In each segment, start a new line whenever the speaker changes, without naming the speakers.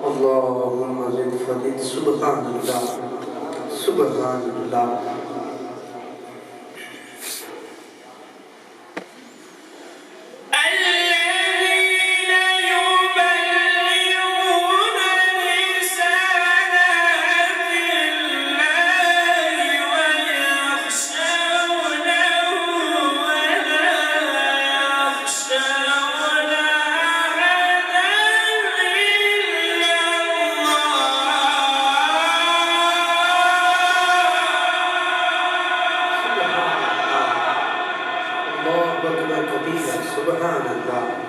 اللهم زد فزد سبحان اللہ سبحان اللہ سبحان اللہ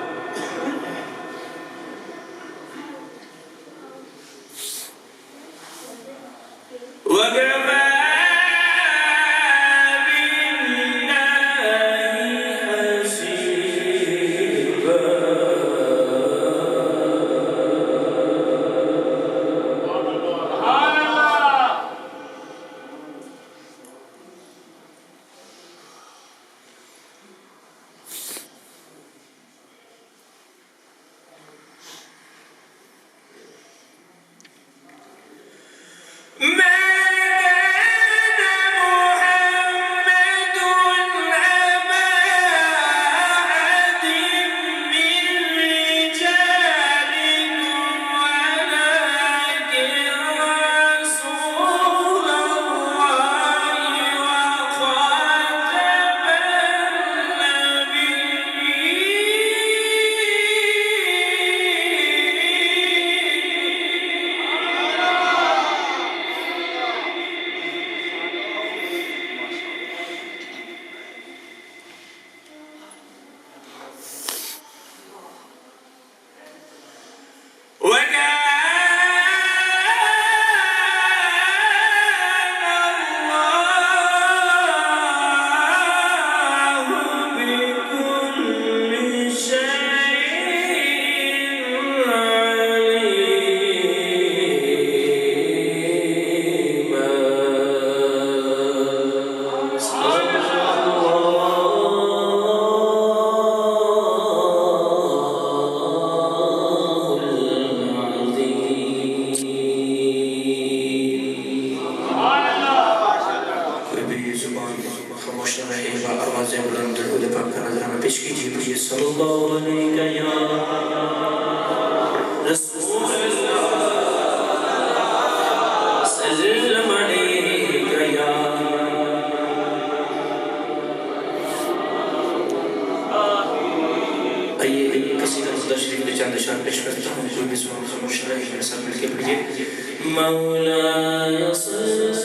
مولاي صل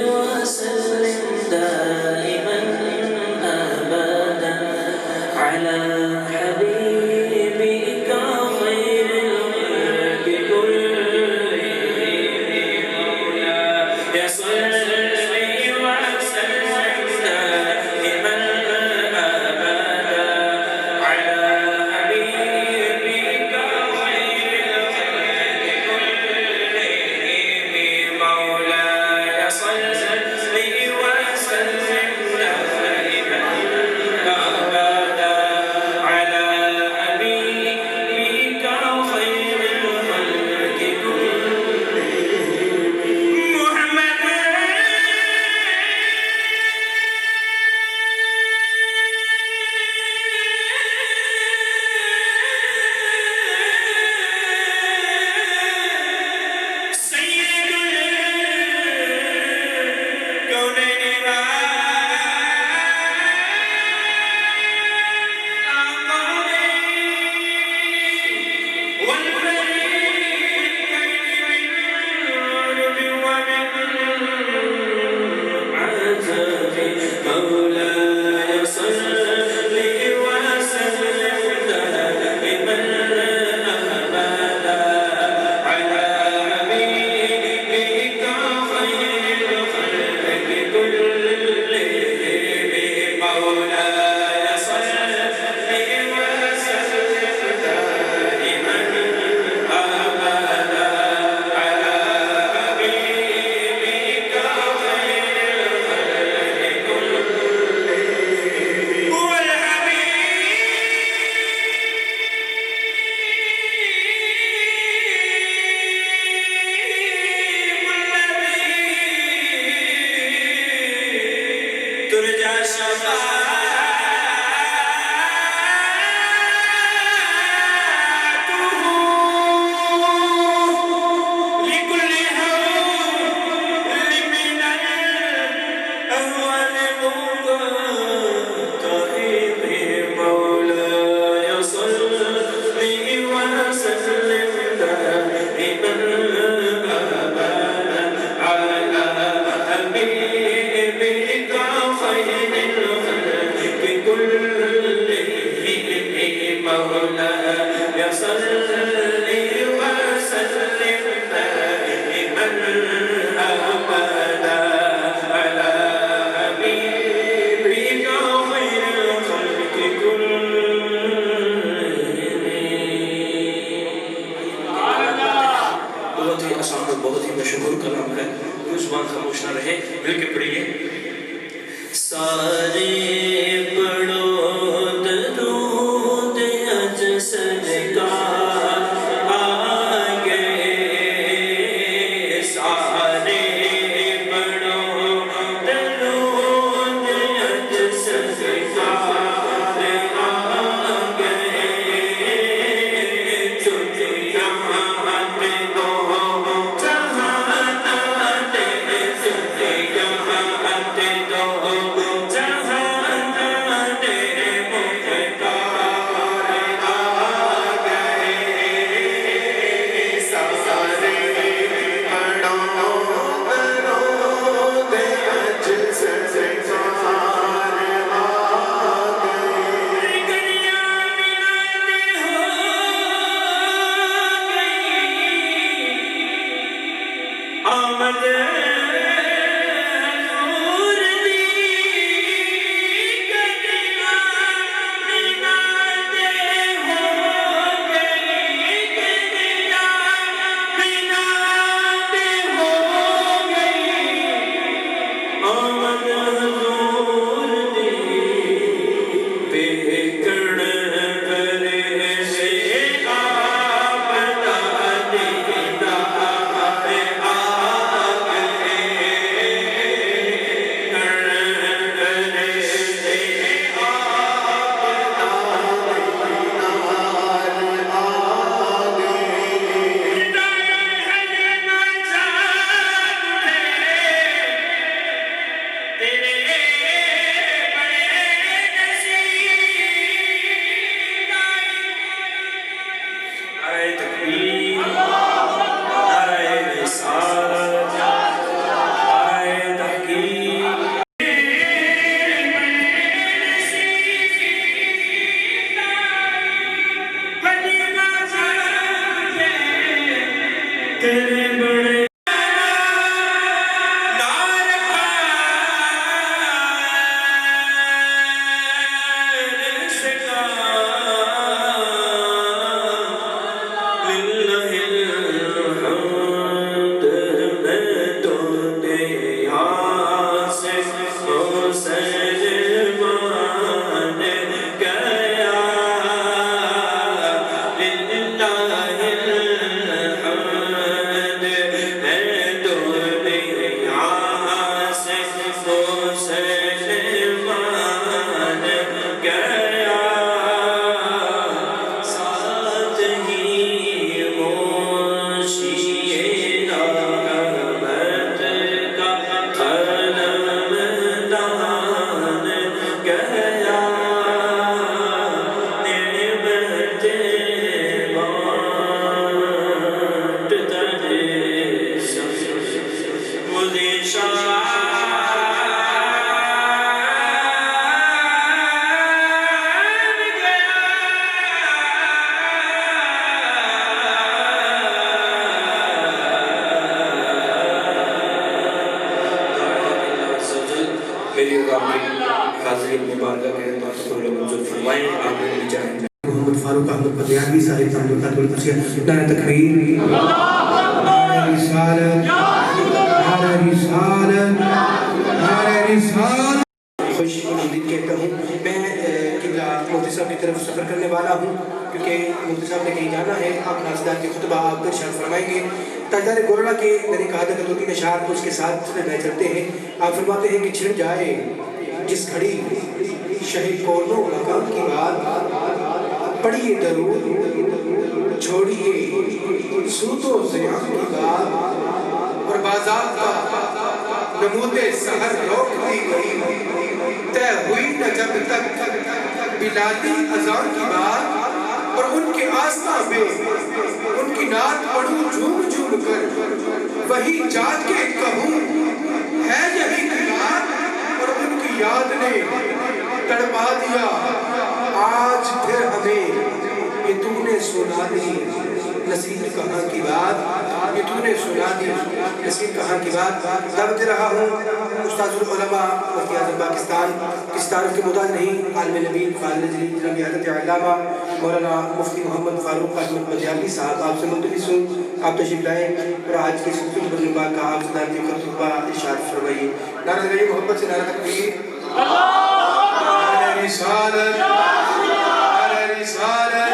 وسلم دائما أبدا على حبيبك خير الخلق كلهم مولاي صل وسلم دائما أبدا على حبيبك خير الخلق كلهم مولاي معلوم ہے، کوئی زبان خاموش نہ رہے، مل کے پڑھیے. سارے پڑھو درود اجسد کا آگے، سارے پڑھو درود اجسد کا آگے،
محمد فاروق احمد پتیاروی صاحب تعلقات والتشکیل نعرہ تکبیر نعرہ رسالت نعرہ رسالت نعرہ رسالت. خوش آمدید کہتا ہوں. میں قبلہ مفتی صاحب کی طرف سفر کرنے والا ہوں کیونکہ مفتی صاحب نے کہیں جانا ہے. آپ ناصدار کے خطبہ آپ پر شرف فرمائیں گے. تاجدار گولڑا کے میں نے کہا تھا کہ 2-3 اشعار اس کے ساتھ میں چلتے ہیں. آپ فرماتے ہیں کہ چھڑ جائے جس گھڑی شہید کونوں مقام کی بات، پڑھیے درود چھوڑیے سود و زیان کی بات، اور بازار کا نمود سحر روک دی گئی، طے ہوئی نہ جب تک بلالی اذان کی بات، اور ان کے آستہ میں ان کی نعت پڑھوں جھوم جھوم کر، وہی جات کے کہوں ہے یہی خیال، اور ان کی یاد نے تڑپا دیا آج پھر ہمیں. یہ تو نے سنا دی نصیر کہاں کی بات، یہ تو نے سنا دی نصیر کہاں کی بات. دعوت دے رہا ہوں استاد العلماء مفتی اعظم پاکستان، کس تعارف کے محتاج نہیں، عالم نبی فاضل جناب حضرت علامہ مولانا مفتی محمد فاروق احمد بندیالوی صاحب آپ سے ملتمس ہوں آپ تشریف لائیں اور آج کے خطبہ طلباء کا آپ صدارتی خطبہ ارشاد فرمائیے۔ نعرہ لگائیے محبت سے، نعرہ تکبیر، نعرہ رسالت، نعرہ رسالت،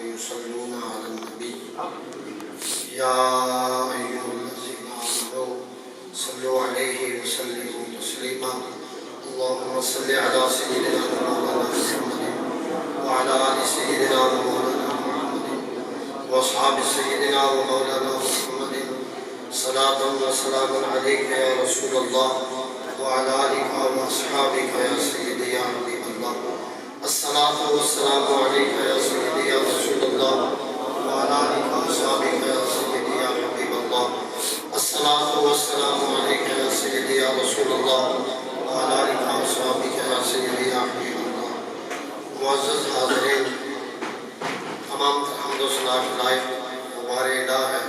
يصلون على النبي يا أيها الذين آمنوا صلوا عليه وسلموا تسليما اللهم صل على سيدنا مولانا محمد وعلى آل سيدنا مولانا محمد وأصحاب سيدنا ومولانا محمد صلاة وسلام عليك يا رسول الله وعلى آلك وأصحابك يا سيدي يا حبيب الله الصلاة والسلام عليك يا سيدي يا رسول الله وعلى آلك وأصحابك يا سيدي يا حبيب الله الصلاة والسلام عليك يا سيدي يا رسول الله وعلى آلك وأصحابك يا سيدي يا حبيب الله معزز حاضرین، تمام حمد و ثنا کے لائق ہمارے الہ ہے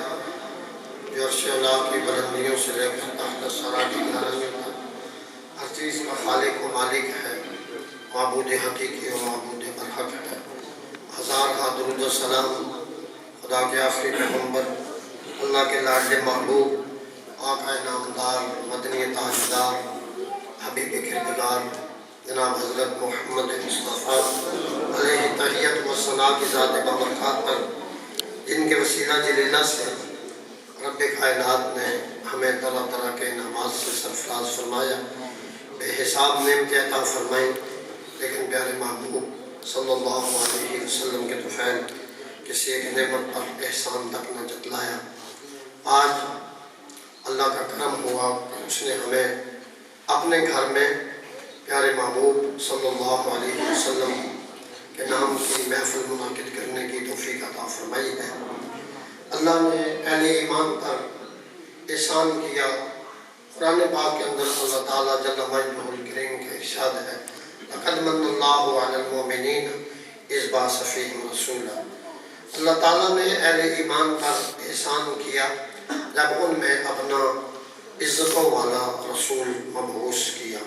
جو عرش اللہ کی بلندیوں سے لے کر تحت ثرا کی گہرائیوں تک ہر چیز کا خالق و مالک ہے، معبود حقیقی و معبود برحق ہے۔ ہزار درود و سلام خدا کے آخری پیغمبر، اللہ کے لاڈلے محبوب، آقا نامدار، مدنی تاجدار، حبیب کردگار جناب حضرت محمد مصطفیٰ علیہ تحیت و ثنا کی ذات بابرکات پر، جن کے وسیلہ جلیلہ سے رب کائنات نے ہمیں طرح طرح کے انعامات سے سرفراز فرمایا، بے حساب نعمتیں عطا فرمائیں، لیکن پیارے محبوب صلی اللہ علیہ وسلم کے طفیل کسی ایک نعمت پر احسان تک نہ جتلایا۔ آج اللہ کا کرم ہوا کہ اس نے ہمیں اپنے گھر میں پیارے محبوب صلی اللہ علیہ وسلم کے نام کی محفل منعقد کرنے کی توفیق عطا فرمائی ہے۔ اللہ نے اہل ایمان پر احسان کیا۔ قرآن پاک کے اندر اللہ تعالیٰ جل مجدہ الکریم کا ارشاد ہے، لَقَدْ مَنَّ اللَّهُ عَلَى الْمُؤْمِنِينَ إِذْ بَعَثَ فِيهِمْ رَسُولًا۔ اللہ تعالیٰ نے اہل ایمان پر احسان کیا جب ان میں اپنا عزتوں والا رسول مبعوث کیا۔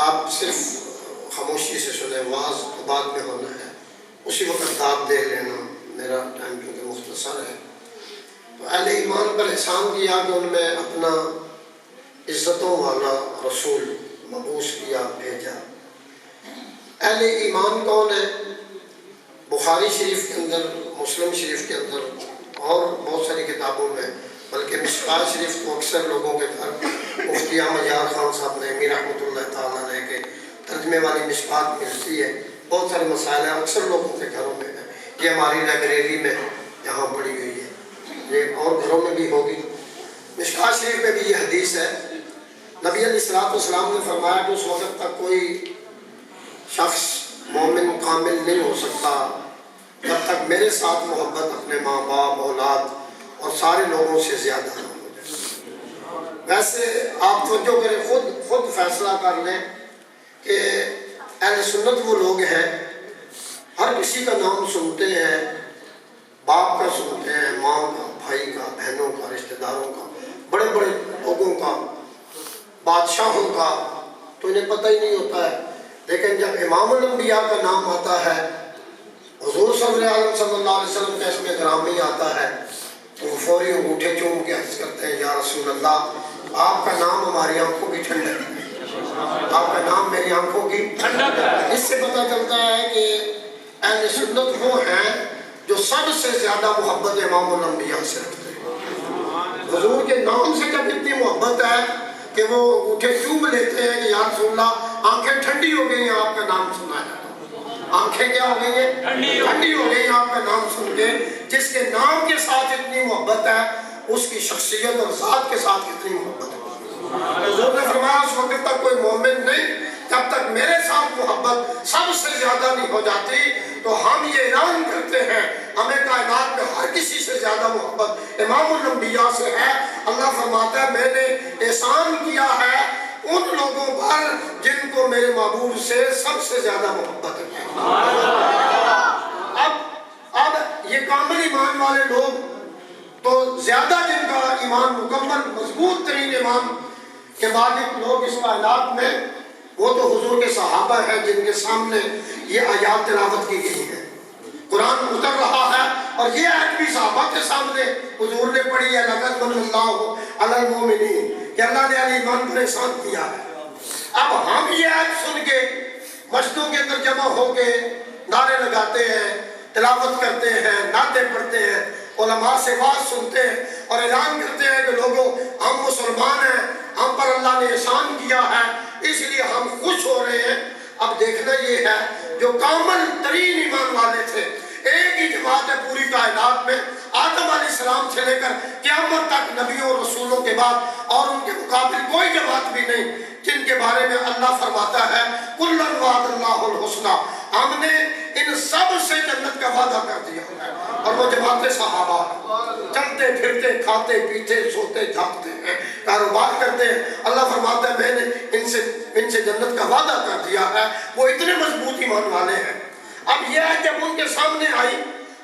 آپ صرف خاموشی سے سنیں، واعظ تو بعد میں ہونا ہے، اسی وقت داد دے لینا، میرا ٹائم کیونکہ مختصر ہے۔ تو اہل ایمان پر احسان کیا کہ ان میں اپنا عزتوں والا رسول مبعوث کیا، بھیجا۔ اہل ایمان کون ہے؟ بخاری شریف کے اندر، مسلم شریف کے اندر اور بہت ساری کتابوں میں، بلکہ مشکوٰۃ شریف کو اکثر لوگوں کے گھر مفتی احمد یار خان صاحب نے امیر رحمۃ اللہ تعالیٰ علیہ کے ترجمے والی مشکوٰۃ ملتی ہے، بہت سارے مسائل ہیں، اکثر لوگوں کے گھروں میں ہے، یہ ہماری لائبریری میں یہاں پڑی ہوئی ہے، یہ اور گھروں میں بھی ہوگی۔ مشکوٰۃ شریف میں بھی یہ حدیث ہے، نبی علیہ السلام نے فرمایا کہ اس وقت تک کوئی شخص مومن کامل نہیں ہو سکتا جب تک میرے ساتھ محبت اپنے ماں باپ، اولاد اور سارے لوگوں سے زیادہ نہ ہو جائے۔ ویسے آپ توجہ کریں، خود فیصلہ کر لیں کہ اہل سنت وہ لوگ ہیں، ہر کسی کا نام سنتے ہیں، باپ کا سنتے ہیں، ماں کا، بھائی کا، بہنوں کا، رشتہ داروں کا، بڑے بڑے لوگوں کا، بادشاہوں کا، تو انہیں پتہ ہی نہیں ہوتا ہے۔ لیکن جب امام الانبیاء کا نام آتا ہے، حضور صلی اللہ علیہ وسلم کا اسم گرامی آتا ہے، تو وہ فوری انگوٹھے چوم کے عرض کرتے ہیں، یا رسول اللہ، آپ کا نام ہماری آنکھوں کی ٹھنڈک ہے، آپ کا نام میری آنکھوں کی ٹھنڈک ہے۔ اس سے پتہ چلتا ہے کہ اہل سنت وہ ہیں جو سب سے زیادہ محبت امام الانبیاء سے رکھتے ہیں۔ حضور کے نام سے جب اتنی محبت ہے کہ وہ انگوٹھے چوم لیتے ہیں کہ یا رسول اللہ، آنکھیں ٹھنڈی ہو گئی ہیں آپ کا نام سنا ہے، آنکھیں کیا ہو گئی ہیں؟ ٹھنڈی ہو گئی ہیں آپ کا نام سن کے۔ جس کے نام کے ساتھ اتنی محبت ہے، اس کی شخصیت اور ذات کے ساتھ کتنی محبت ہے۔ حضور نے فرمایا اس وقت تک کوئی مومن نہیں جب تک میرے ساتھ محبت سب سے زیادہ نہیں ہو جاتی۔ تو ہم یہ اعلان کرتے ہیں، ہمیں کائنات میں ہر کسی سے زیادہ محبت امام الانبیاء سے ہے۔ اللہ فرماتا ہے میں نے احسان کیا ہے ان لوگوں پر جن کو میرے محبوب سے سب سے زیادہ محبت ہے۔ اب یہ کامل ایمان والے لوگ تو زیادہ جن کا ایمان مکمل مضبوط ترین ایمان کہ مالک لوگ اس کائنات میں وہ تو حضور کے صحابہ ہیں جن کے سامنے یہ آیات تلاوت کی گئی ہے، قرآن اتر رہا ہے، اور یہ آیت بھی صحابہ کے سامنے حضور نے پڑھی ہے، لقد من اللہ علی المؤمنین، کہ اللہ نے علی ایمان پر احسان کیا ہے۔ اب ہم یہ آیت سن کے مسجدوں کے اندر جمع ہو کے نعرے لگاتے ہیں، تلاوت کرتے ہیں، نعتیں پڑھتے ہیں، علماء سے بات سنتے ہیں اور اعلان کرتے ہیں کہ لوگوں ہم مسلمان ہیں، ہم پر اللہ نے احسان کیا ہے، اس لیے ہم خوش ہو رہے ہیں۔ اب دیکھنا یہ ہے جو کامل ترین ایمان والے تھے، ایک ہی جماعت ہے پوری کائنات میں، آدم علیہ السلام سے لے کر قیامت تک نبیوں اور رسولوں کے بعد اور ان کے مقابل کوئی جماعت بھی نہیں، جن کے بارے میں اللہ فرماتا ہے کُلًّا وعد اللہ الحسنیٰ، ہم نے ان سب سے جنت کا وعدہ کر دیا ہے، اور وہ جماعت صحابہ چلتے پھرتے کھاتے پیتے سوتے جاگتے ہیں، کاروبار کرتے ہیں، اللہ فرماتا ہے میں نے ان سے جنت کا وعدہ کر دیا ہے، وہ اتنے مضبوط ایمان والے ہیں۔ اب یہ ہے جب ان کے سامنے آئی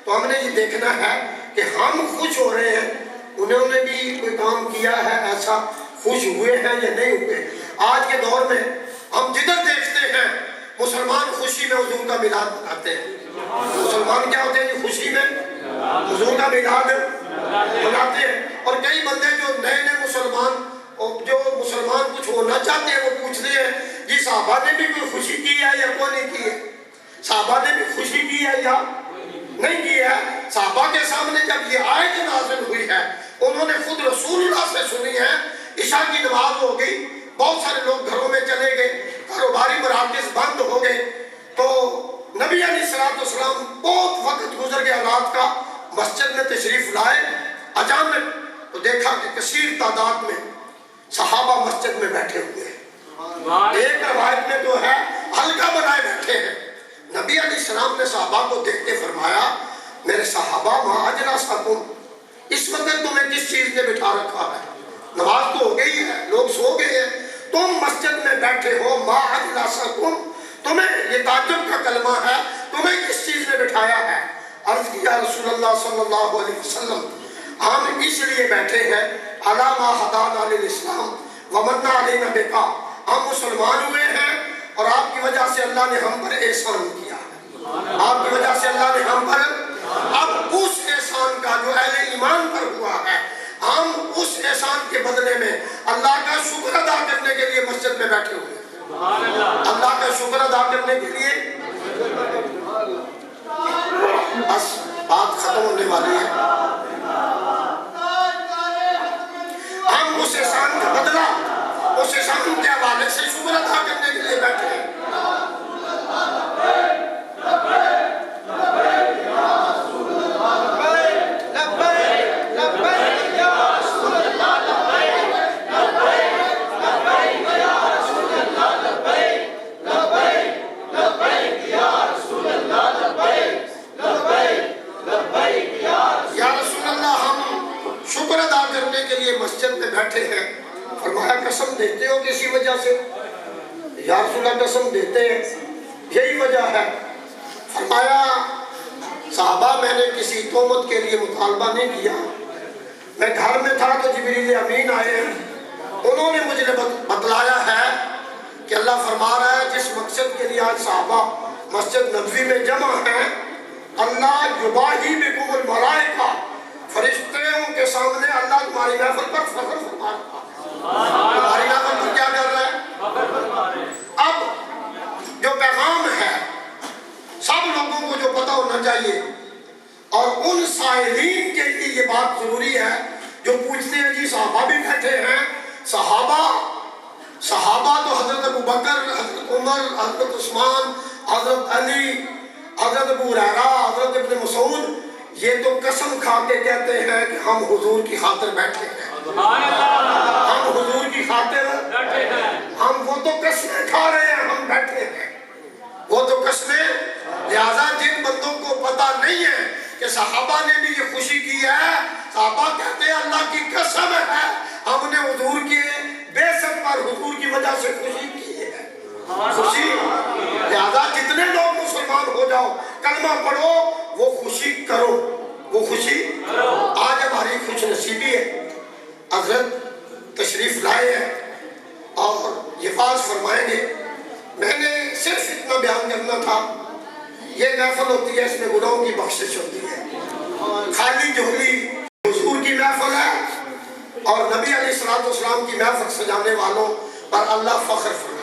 تو ہم نے یہ دیکھنا ہے کہ ہم خوش ہو رہے ہیں، انہوں نے بھی کوئی کام کیا ہے ایسا، خوش ہوئے ہیں یا نہیں ہوئے۔ آج کے دور میں ہم جدھر دیکھتے ہیں مسلمان خوشی میں حضور کا میلاد مناتے ہیں۔ مسلمان کیا ہوتے ہیں؟ خوشی میں حضور کا میلاد مناتے ہیں، اور کئی بندے جو نئے نئے مسلمان کچھ ہونا چاہتے ہیں وہ پوچھتے ہیں جی صحابہ نے بھی کوئی خوشی کی ہے یا کوئی نہیں کی ہے؟ صحابہ نے بھی خوشی کی ہے یا نہیں کی ہے؟ صحابہ کے سامنے جب یہ آیت نازل ہوئی ہے انہوں نے خود رسول اللہ سے سنی ہے، عشاء کی نماز ہو گئی، بہت سارے لوگ گھروں میں چلے گئے، کاروباری مراکز بند ہو گئے، تو نبی علیہ السلام بہت وقت گزر گیا رات کا، مسجد میں تشریف لائے، اچانک تو دیکھا کہ کثیر تعداد میں صحابہ مسجد میں بیٹھے ہوئے ہیں، ایک روایت میں تو ہے حلقہ بنائے بیٹھے ہیں۔ نبی علیہ السلام نے صحابہ کو دیکھتے فرمایا میرے صحابہ ما اجلسکم، اس وقت تمہیں کس چیز نے بٹھا رکھا ہے؟ نماز تو ہو گئی ہے، لوگ سو گئے ہیں، تم مسجد میں بیٹھے ہو، ما اجلسکم، تمہیں یہ تعجب کا کلمہ ہے، تمہیں کس چیز نے بٹھایا ہے؟ عرض کیا رسول اللہ صلی اللہ علیہ وسلم ہم اس لیے بیٹھے ہیں علی ما ہدانا للاسلام ومن علینا بقا، ہم مسلمان ہوئے ہیں اور آپ کی وجہ سے اللہ نے ہم پر احسان کیا، آپ کی وجہ سے اللہ نے ہم پر، اب اس احسان کا جو اہل ایمان پر ہوا ہے ہم اس احسان کے بدلے میں اللہ کا شکر ادا کرنے کے لیے مسجد میں بیٹھے ہوئے ہیں، اللہ کا شکر ادا کرنے کے لیے۔ بس بات ختم ہونے والی ہے، ہم اس احسان کا بدلہ اس احسان کے حوالے سے شکر ادا کرنے کے لیے بیٹھے ہیں۔ مسجد میں بیٹھے ہیں، فرمایا قسم دیتے ہو کسی وجہ سے؟ یا رسول اللہ قسم دیتے ہیں، یہی وجہ ہے۔ فرمایا صحابہ میں نے کسی تہمت کے لیے مطالبہ نہیں کیا، میں گھر میں تھا تو جبریل امین آئے، انہوں نے مجھے بتلایا ہے کہ اللہ فرما رہا ہے جس مقصد کے لیے آج صحابہ مسجد نبوی میں جمع ہیں، اللہ یباہی بکم الملائکہ، فرشتوں کے سامنے اللہ تمہاری محفل پر فخر فرما رہا ہے، تمہاری محفل پر کیا کر رہا ہے؟ اب جو پیغام ہے سب لوگوں کو جو پتہ ہونا چاہیے، اور ان سائلین کے لیے یہ بات ضروری ہے جو پوچھتے ہیں جی صحابہ بھی بیٹھے ہیں، صحابہ تو حضرت ابو بکر، حضرت عمر، حضرت عثمان، حضرت علی، حضرت ابو ہریرہ، حضرت ابن مسعود، یہ تو قسم کھا کے کہتے ہیں کہ ہم حضور کی خاطر بیٹھے ہیں، ہم حضور کی خاطر بیٹھے ہیں، ہم وہ تو قسمیں کھا رہے ہیں، ہم بیٹھے ہیں وہ تو قسمیں۔ لہذا جن بندوں کو پتہ نہیں ہے کہ صحابہ نے بھی یہ خوشی کی ہے، صحابہ کہتے ہیں اللہ کی قسم ہے ہم نے حضور کے بعثت پر حضور کی وجہ سے خوشی کی ہے، خوشی۔ لہذا جتنے لوگ مسلمان ہو جاؤ، کلمہ پڑھو، وہ خوشی کرو، وہ خوشی کرو۔ آج ہماری خوش نصیبی ہے، حضرت تشریف لائے ہیں، واز فرمائیں گے. میں نے صرف اتنا بیان کرنا تھا, یہ محفل ہوتی ہے, اس میں گناہوں کی بخشش ہوتی ہے. خالی جھولی حضور کی محفل ہے, اور نبی علیہ السلام کی محفل سجانے والوں پر اللہ فخر فرمائے.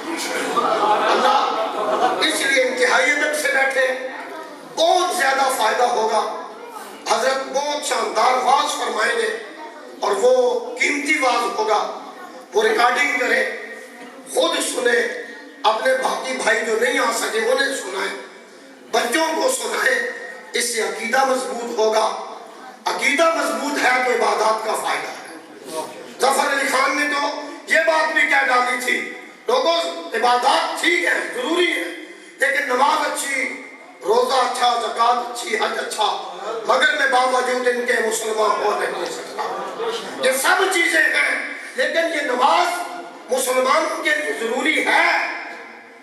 اللہ اس لیے انتہائی ادب سے بیٹھے, بہت زیادہ فائدہ ہوگا. حضرت بہت شاندار واز فرمائیں گے, اور وہ قیمتی واز ہوگا. وہ ریکارڈنگ کرے, خود سنے, اپنے باقی بھائی جو نہیں آ سکے انہیں سنائیں, بچوں کو سنائیں. اس سے عقیدہ مضبوط ہوگا. عقیدہ مضبوط ہے تو عبادات کا فائدہ ہے. ظفر علی خان نے تو یہ بات بھی کہہ ڈالی تھی, لوگوں عبادات ٹھیک ہیں, ضروری ہے, لیکن نماز اچھی, روزہ اچھا, زکوٰۃ اچھی, حج اچھا, مگر میں باوجود ان کے مسلمان ہو نہیں سکتا. یہ سب چیزیں ہیں, لیکن یہ نماز مسلمانوں کے لیے ضروری ہے,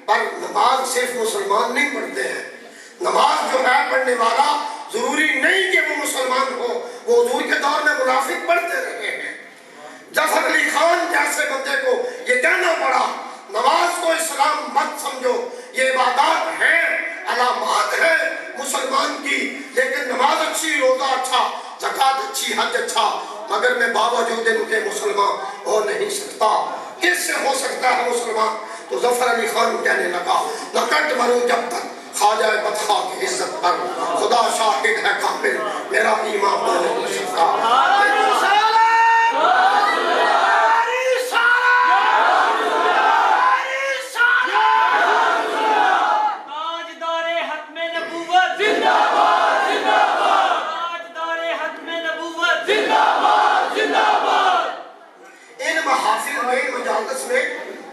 پر نماز صرف مسلمان نہیں پڑھتے ہیں. نماز جو ہے پڑھنے والا ضروری نہیں کہ وہ مسلمان ہو, وہ حضور کے دور میں منافق پڑھتے رہے ہیں. ظفر علی خان جیسے بندے کو یہ کہنا پڑا, نماز کو اسلام مت سمجھو, یہ عبادات ہیں, علامات ہیں مسلمان کی, لیکن نماز اچھی, روزہ اچھا, زکوٰۃ اچھی, حج اچھا, مگر میں باوجود ان کے مسلمان ہو نہیں سکتا. کس سے ہو سکتا ہے مسلمان؟ تو ظفر علی خان کہنے لگا, لقد مروں جب تک خواجہ بدخواہ کی عزت پر, خدا شاہد ہے کامل, میرا ایمان ہو نہیں سکتا. مجالس میں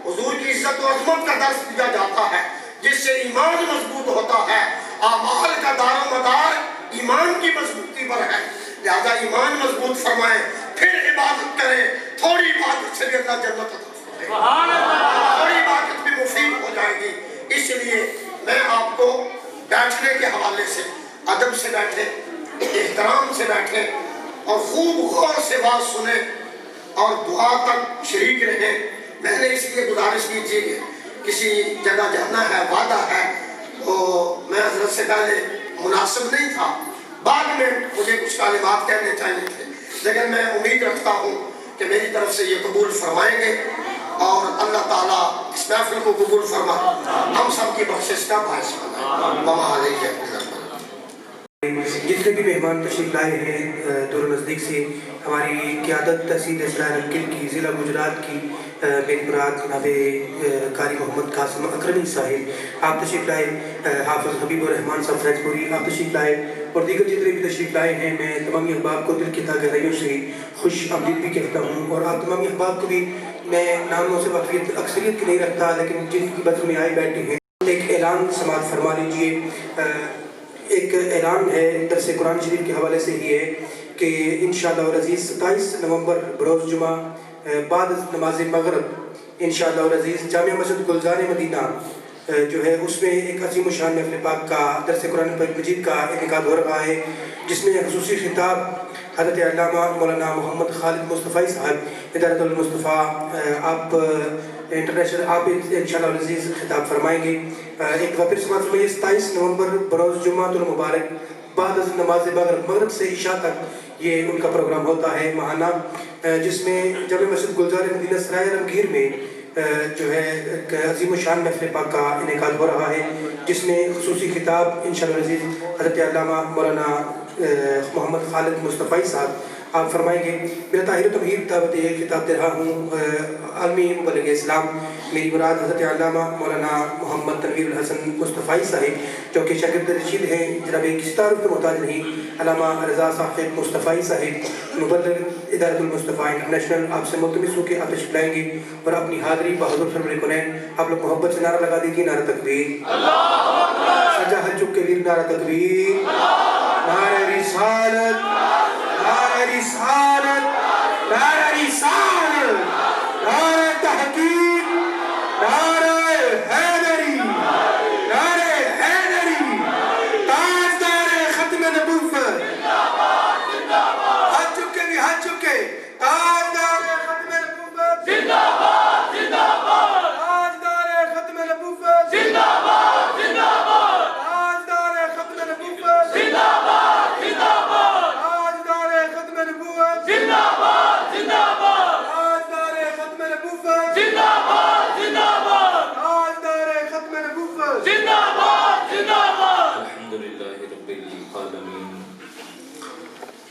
حضور کی عزت و عظمت کا درس دیا جاتا ہے, جس سے ایمان مضبوط ہوتا ہے. اعمال کا دار و مدار ایمان کی مضبوطی پر ہے, لہذا ایمان مضبوط فرمائیں, پھر عبادت کریں. تھوڑی عبادت سے بھی اللہ جنت عطا فرمائے, تھوڑی عبادت بھی مفید ہو جائے گی. اس لیے میں آپ کو بیٹھنے کے حوالے سے ادب سے بیٹھیں, احترام سے بیٹھیں, اور خوب غور سے بات سنیں, اور دعا تک شریک رہیں. میں نے اس لیے گزارش کی تھی کہ کسی جگہ جانا ہے, وعدہ ہے, تو میں حضرت سے پہلے مناسب نہیں تھا, بعد میں مجھے کچھ کلمات کہنے چاہیے تھے, لیکن میں امید رکھتا ہوں کہ میری طرف سے یہ قبول فرمائیں گے, اور اللہ تعالیٰ اس محفل کو قبول فرمائے, ہم سب کی بخشش کا باعث بنائے. وما علیہ السلام.
جتنے بھی مہمان تشریف لائے ہیں دور نزدیک سے, ہماری قیادت تحصیل اضلاع نمکل کی, ضلع گجرات کی میری برات جناب قاری محمد قاسم اکرمی صاحب, آپ تشریف لائے. حافظ حبیب الرحمان صاحب فیض پوری آپ تشریف لائے, اور دیگر جتنے بھی تشریف لائے ہیں, میں تمامی احباب کو دل کی تہ گہرائیوں سے خوش آمدید بھی کہتا ہوں. اور آپ تمامی احباب کو بھی میں ناموں سے واقفیت اکثریت کی نہیں رکھتا, لیکن جن کی بدر میں آئے بیٹھے ہیں, ایک اعلان سماعت فرما لیجیے. ایک اعلان ہے درس قرآن شریف کے حوالے سے ہی ہے کہ انشاءاللہ العزیز 27 نومبر بروز جمعہ بعد نماز مغرب انشاءاللہ العزیز جامع مسجد گلزار مدینہ جو ہے اس میں ایک عظیم الشان محفل پاک کا درس قرآن مجید کا انعقاد ہو رہا ہے, جس میں خصوصی خطاب حضرت علامہ مولانا محمد خالد مصطفی صاحب ادارۃ المصطفیٰ آپ انٹرنیشنل, آپ انشاءاللہ العزیز خطاب فرمائیں گے. ایک وقت سماعت فرمائیے 27 نومبر بروز جمعہ المبارک بعد از نماز مغرب سے عشاء تک یہ ان کا پروگرام ہوتا ہے ماہانہ, جس میں جامع مسجد گلزار مدینہ سرائے رنگیر میں جو ہے ایک عظیم الشان محفل پاک کا انعقاد ہو رہا ہے, جس میں خصوصی خطاب انشاءاللہ العزیز حضرت علامہ مولانا محمد خالد مصطفی صاحب آپ فرمائیں گے. میرا طاہر و تمہیر دعوت خطاب دے رہا ہوں عالمی مبلغ اسلام, میری مراد حضرت علامہ مولانا محمد تنویر الحسن مصطفی صاحب جو کہ شاگرد رشید ہیں, جناب کسی تعارف کے محتاج نہیں, علامہ رضا صاحب مصطفی صاحب مبلغ ادارۃ المصطفیٰ انٹرنیشنل, آپ سے ملتمس ہو کے آپ تشریف لائیں گے, اور اپنی حاضری بحضور سرور کونین آپ لوگ محبت سے نعرہ لگا دیجیے, نعرہ تکبیر, سجا حج کے لیے نعرہ تکبیر, نعرہ رسالت, نعرہ رسالت, نعرہ رسالت, نعرہ تحقیق, نعرہ حیدری, نعرہ حیدری, تاجدار ختم نبوت, ہاتھ چکے بھی ہاتھ چکے, تاجدار ختم نبوت زندہ باد, زندہ باد, تاجدار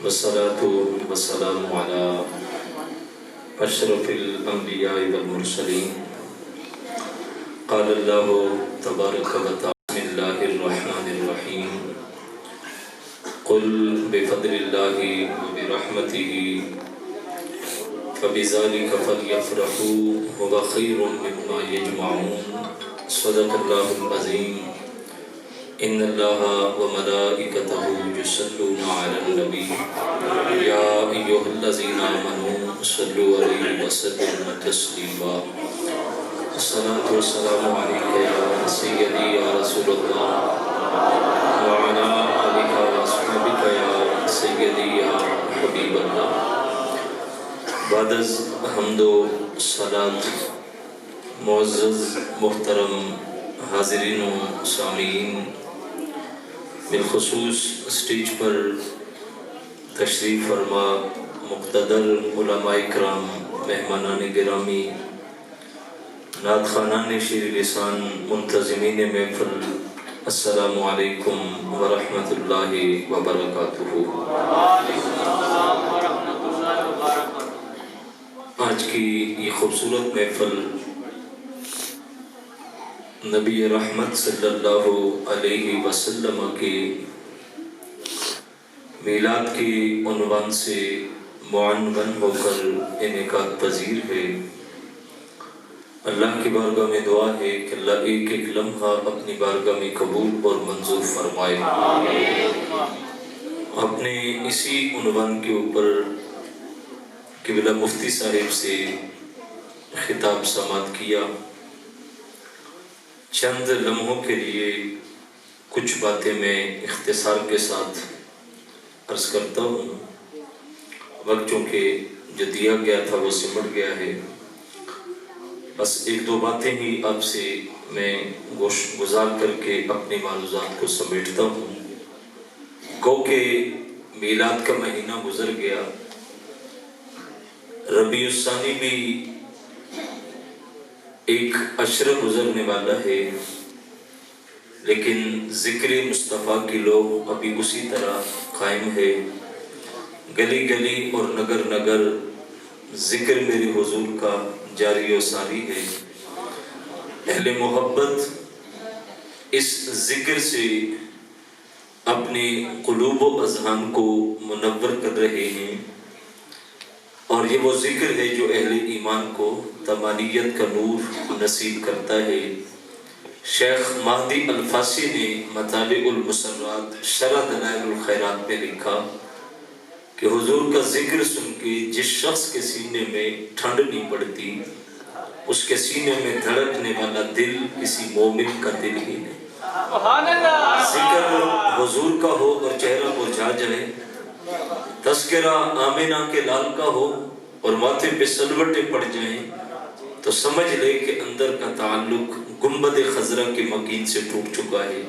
والصلاة والسلام على أشرف الأنبياء والمرسلين. قال الله تبارك وتعالى: بسم الله الرحمن الرحيم. قل بفضل الله وبرحمته فبذلك فليفرحوا هو خير مما يجمعون. صدق الله العظيم. إن الله وملائكته يصلون على النبي يا أيها الذين آمنوا صلوا عليه وسلموا تسليما. الصلاة والسلام عليك يا سيدي يا رسول الله وعلى آلك وأصحابك يا سيدي يا حبيب الله. بعد از حمد و صلاة، معزز محترم حاضرین و سامعین، بالخصوص اسٹیج پر تشریف فرما مقتدر علماء کرام، مہمانان گرامی، نعت خوانان شیر لسان، منتظمین محفل، السلام علیکم ورحمۃ اللہ وبرکاتہ۔ آج کی یہ خوبصورت محفل نبی رحمت صلی اللہ علیہ وسلم کے میلاد کے عنوان سے معنون ہو کر انعقاد پذیر ہے۔ اللہ کی بارگاہ میں دعا ہے کہ اللہ ایک ایک لمحہ اپنی بارگاہ میں قبول اور منظور فرمائے۔ اپنے اسی عنوان کے اوپر قبلہ مفتی صاحب سے خطاب سماعت کیا۔ چند لمحوں کے لیے کچھ باتیں میں اختصار کے ساتھ عرض کرتا ہوں۔ وقت چونکہ جو دیا گیا تھا وہ سمٹ گیا ہے، بس ایک دو باتیں ہی آپ سے میں گزار کر کے اپنی معروضات کو سمیٹتا ہوں۔ گو کہ میلاد کا مہینہ گزر گیا، ربیع الثانی بھی ایک عشرہ گزرنے والا ہے، لیکن ذکر مصطفیٰ کی لو ابھی اسی طرح قائم ہے۔ گلی گلی اور نگر نگر ذکر میرے حضور کا جاری و ساری ہے۔ اہل محبت اس ذکر سے اپنے قلوب و اذہان کو منور کر رہے ہیں، اور یہ وہ ذکر ہے جو اہل ایمان کو تمانیت کا نور نصیب کرتا ہے۔ شیخ مہدی الفاسی نے مطالع المسرات شرح دلائل الخیرات میں لکھا کہ حضور کا ذکر سن کے جس شخص کے سینے میں ٹھنڈ نہیں پڑتی، اس کے سینے میں دھڑکنے والا دل کسی مومن کا دل ہی نہیں۔ ذکر حضور کا ہو اور چہرہ مرجھا جائے، تذکرہ آمنہ کے لال کا ہو اور ماتھے پہ سلوٹیں پڑ جائیں، تو سمجھ لے کہ اندر کا تعلق گنبد خضرا کے مکین سے ٹوٹ چکا ہے۔